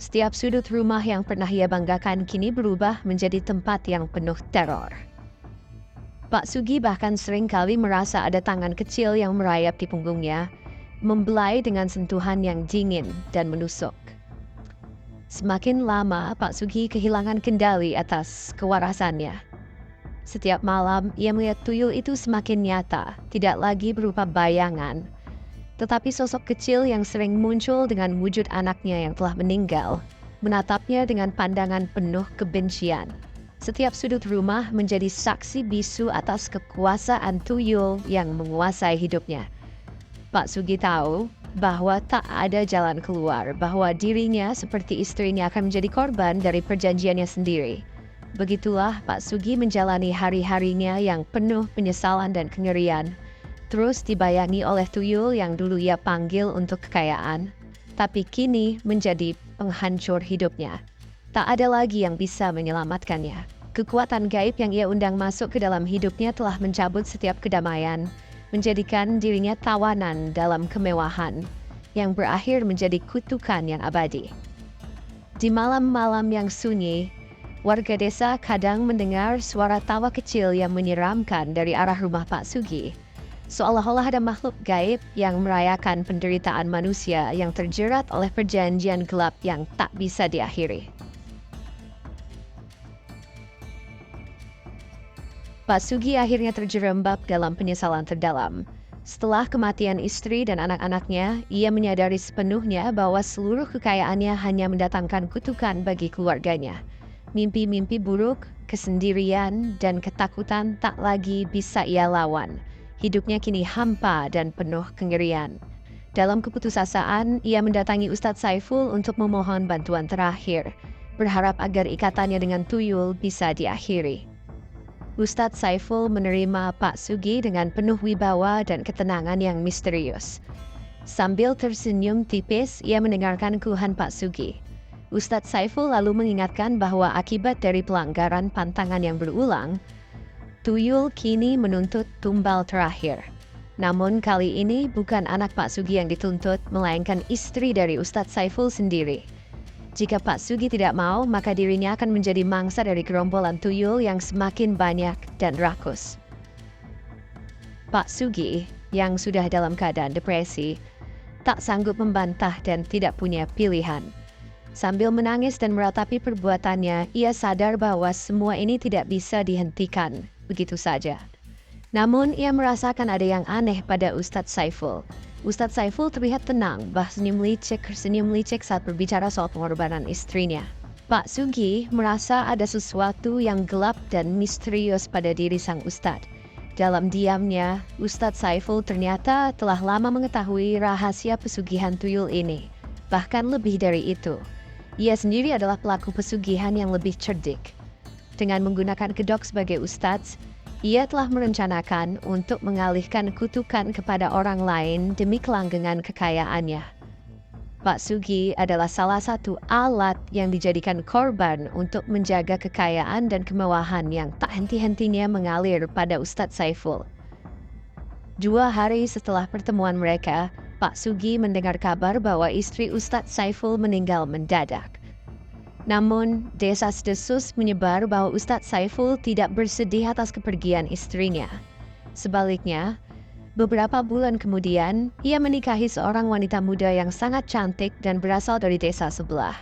Setiap sudut rumah yang pernah ia banggakan kini berubah menjadi tempat yang penuh teror. Pak Sugi bahkan sering kali merasa ada tangan kecil yang merayap di punggungnya, membelai dengan sentuhan yang dingin dan menusuk. Semakin lama, Pak Sugi kehilangan kendali atas kewarasannya. Setiap malam, ia melihat tuyul itu semakin nyata, tidak lagi berupa bayangan, tetapi sosok kecil yang sering muncul dengan wujud anaknya yang telah meninggal, menatapnya dengan pandangan penuh kebencian. Setiap sudut rumah menjadi saksi bisu atas kekuasaan tuyul yang menguasai hidupnya. Pak Sugi tahu bahwa tak ada jalan keluar, bahwa dirinya seperti istrinya akan menjadi korban dari perjanjiannya sendiri. Begitulah Pak Sugi menjalani hari-harinya yang penuh penyesalan dan kengerian, terus dibayangi oleh tuyul yang dulu ia panggil untuk kekayaan, tapi kini menjadi penghancur hidupnya. Tak ada lagi yang bisa menyelamatkannya. Kekuatan gaib yang ia undang masuk ke dalam hidupnya telah mencabut setiap kedamaian, menjadikan dirinya tawanan dalam kemewahan, yang berakhir menjadi kutukan yang abadi. Di malam-malam yang sunyi, warga desa kadang mendengar suara tawa kecil yang menyeramkan dari arah rumah Pak Sugi. Seolah-olah ada makhluk gaib yang merayakan penderitaan manusia yang terjerat oleh perjanjian gelap yang tak bisa diakhiri. Pak Sugi akhirnya terjerembab dalam penyesalan terdalam. Setelah kematian istri dan anak-anaknya, ia menyadari sepenuhnya bahwa seluruh kekayaannya hanya mendatangkan kutukan bagi keluarganya. Mimpi-mimpi buruk, kesendirian, dan ketakutan tak lagi bisa ia lawan. Hidupnya kini hampa dan penuh kengerian. Dalam keputusasaan, ia mendatangi Ustadz Saiful untuk memohon bantuan terakhir, berharap agar ikatannya dengan tuyul bisa diakhiri. Ustadz Saiful menerima Pak Sugi dengan penuh wibawa dan ketenangan yang misterius. Sambil tersenyum tipis, ia mendengarkan keluhan Pak Sugi. Ustadz Saiful lalu mengingatkan bahwa akibat dari pelanggaran pantangan yang berulang, tuyul kini menuntut tumbal terakhir. Namun kali ini bukan anak Pak Sugi yang dituntut, melainkan istri dari Ustadz Saiful sendiri. Jika Pak Sugi tidak mau, maka dirinya akan menjadi mangsa dari gerombolan tuyul yang semakin banyak dan rakus. Pak Sugi, yang sudah dalam keadaan depresi, tak sanggup membantah dan tidak punya pilihan. Sambil menangis dan meratapi perbuatannya, ia sadar bahwa semua ini tidak bisa dihentikan begitu saja. Namun, ia merasakan ada yang aneh pada Ustadz Saiful. Ustadz Saiful terlihat tenang, bahkan senyum licik saat berbicara soal pengorbanan istrinya. Pak Sugi merasa ada sesuatu yang gelap dan misterius pada diri sang Ustadz. Dalam diamnya, Ustadz Saiful ternyata telah lama mengetahui rahasia pesugihan tuyul ini. Bahkan lebih dari itu, ia sendiri adalah pelaku pesugihan yang lebih cerdik. Dengan menggunakan kedok sebagai ustadz, ia telah merencanakan untuk mengalihkan kutukan kepada orang lain demi kelanggengan kekayaannya. Pak Sugi adalah salah satu alat yang dijadikan korban untuk menjaga kekayaan dan kemewahan yang tak henti-hentinya mengalir pada Ustadz Saiful. 2 hari setelah pertemuan mereka, Pak Sugi mendengar kabar bahwa istri Ustadz Saiful meninggal mendadak. Namun, desas-desus menyebar bahwa Ustadz Saiful tidak bersedih atas kepergian istrinya. Sebaliknya, Beberapa bulan kemudian, ia menikahi seorang wanita muda yang sangat cantik dan berasal dari desa sebelah.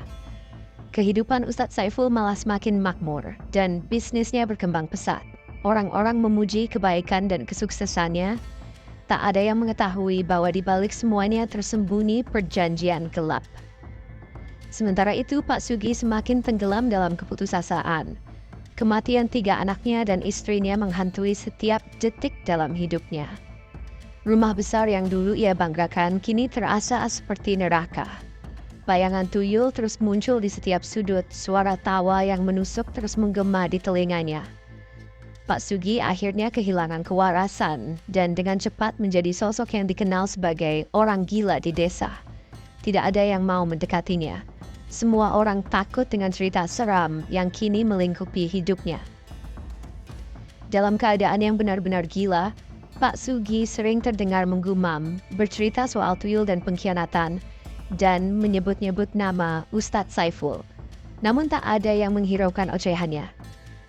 Kehidupan Ustadz Saiful malah semakin makmur dan bisnisnya berkembang pesat. Orang-orang memuji kebaikan dan kesuksesannya. Tak ada yang mengetahui bahwa di balik semuanya tersembunyi perjanjian gelap. Sementara itu, Pak Sugi semakin tenggelam dalam keputusasaan. Kematian 3 anaknya dan istrinya menghantui setiap detik dalam hidupnya. Rumah besar yang dulu ia banggakan kini terasa seperti neraka. Bayangan tuyul terus muncul di setiap sudut, suara tawa yang menusuk terus menggema di telinganya. Pak Sugi akhirnya kehilangan kewarasan dan dengan cepat menjadi sosok yang dikenal sebagai orang gila di desa. Tidak ada yang mau mendekatinya. Semua orang takut dengan cerita seram yang kini melingkupi hidupnya. Dalam keadaan yang benar-benar gila, Pak Sugi sering terdengar menggumam, bercerita soal tuyul dan pengkhianatan, dan menyebut-nyebut nama Ustadz Saiful. Namun tak ada yang menghiraukan ocehannya.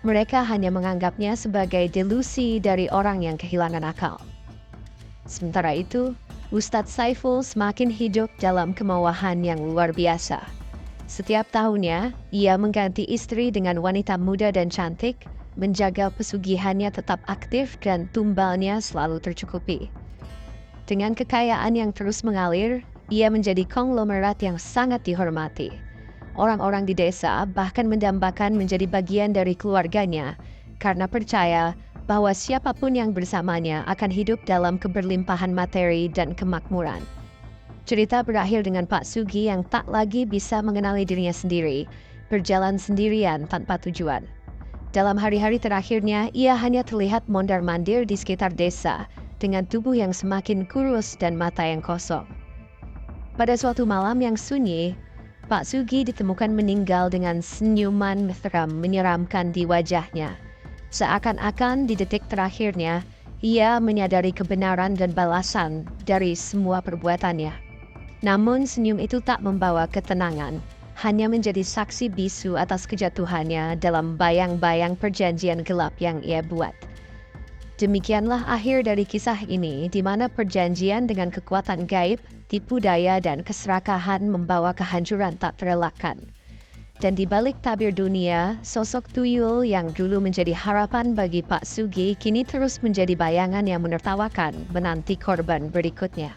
Mereka hanya menganggapnya sebagai delusi dari orang yang kehilangan akal. Sementara itu, Ustadz Saiful semakin hidup dalam kemewahan yang luar biasa. Setiap tahunnya, ia mengganti istri dengan wanita muda dan cantik, menjaga pesugihannya tetap aktif dan tumbalnya selalu tercukupi. Dengan kekayaan yang terus mengalir, ia menjadi konglomerat yang sangat dihormati. Orang-orang di desa bahkan mendambakan menjadi bagian dari keluarganya karena percaya bahwa siapapun yang bersamanya akan hidup dalam keberlimpahan materi dan kemakmuran. Cerita berakhir dengan Pak Sugi yang tak lagi bisa mengenali dirinya sendiri, berjalan sendirian tanpa tujuan. Dalam hari-hari terakhirnya, ia hanya terlihat mondar-mandir di sekitar desa dengan tubuh yang semakin kurus dan mata yang kosong. Pada suatu malam yang sunyi, Pak Sugi ditemukan meninggal dengan senyuman mesra menyeramkan di wajahnya. Seakan-akan di detik terakhirnya, ia menyadari kebenaran dan balasan dari semua perbuatannya. Namun senyum itu tak membawa ketenangan, hanya menjadi saksi bisu atas kejatuhannya dalam bayang-bayang perjanjian gelap yang ia buat. Demikianlah akhir dari kisah ini, di mana perjanjian dengan kekuatan gaib, tipu daya dan keserakahan membawa kehancuran tak terelakkan. Dan di balik tabir dunia, sosok tuyul yang dulu menjadi harapan bagi Pak Sugi kini terus menjadi bayangan yang menertawakan menanti korban berikutnya.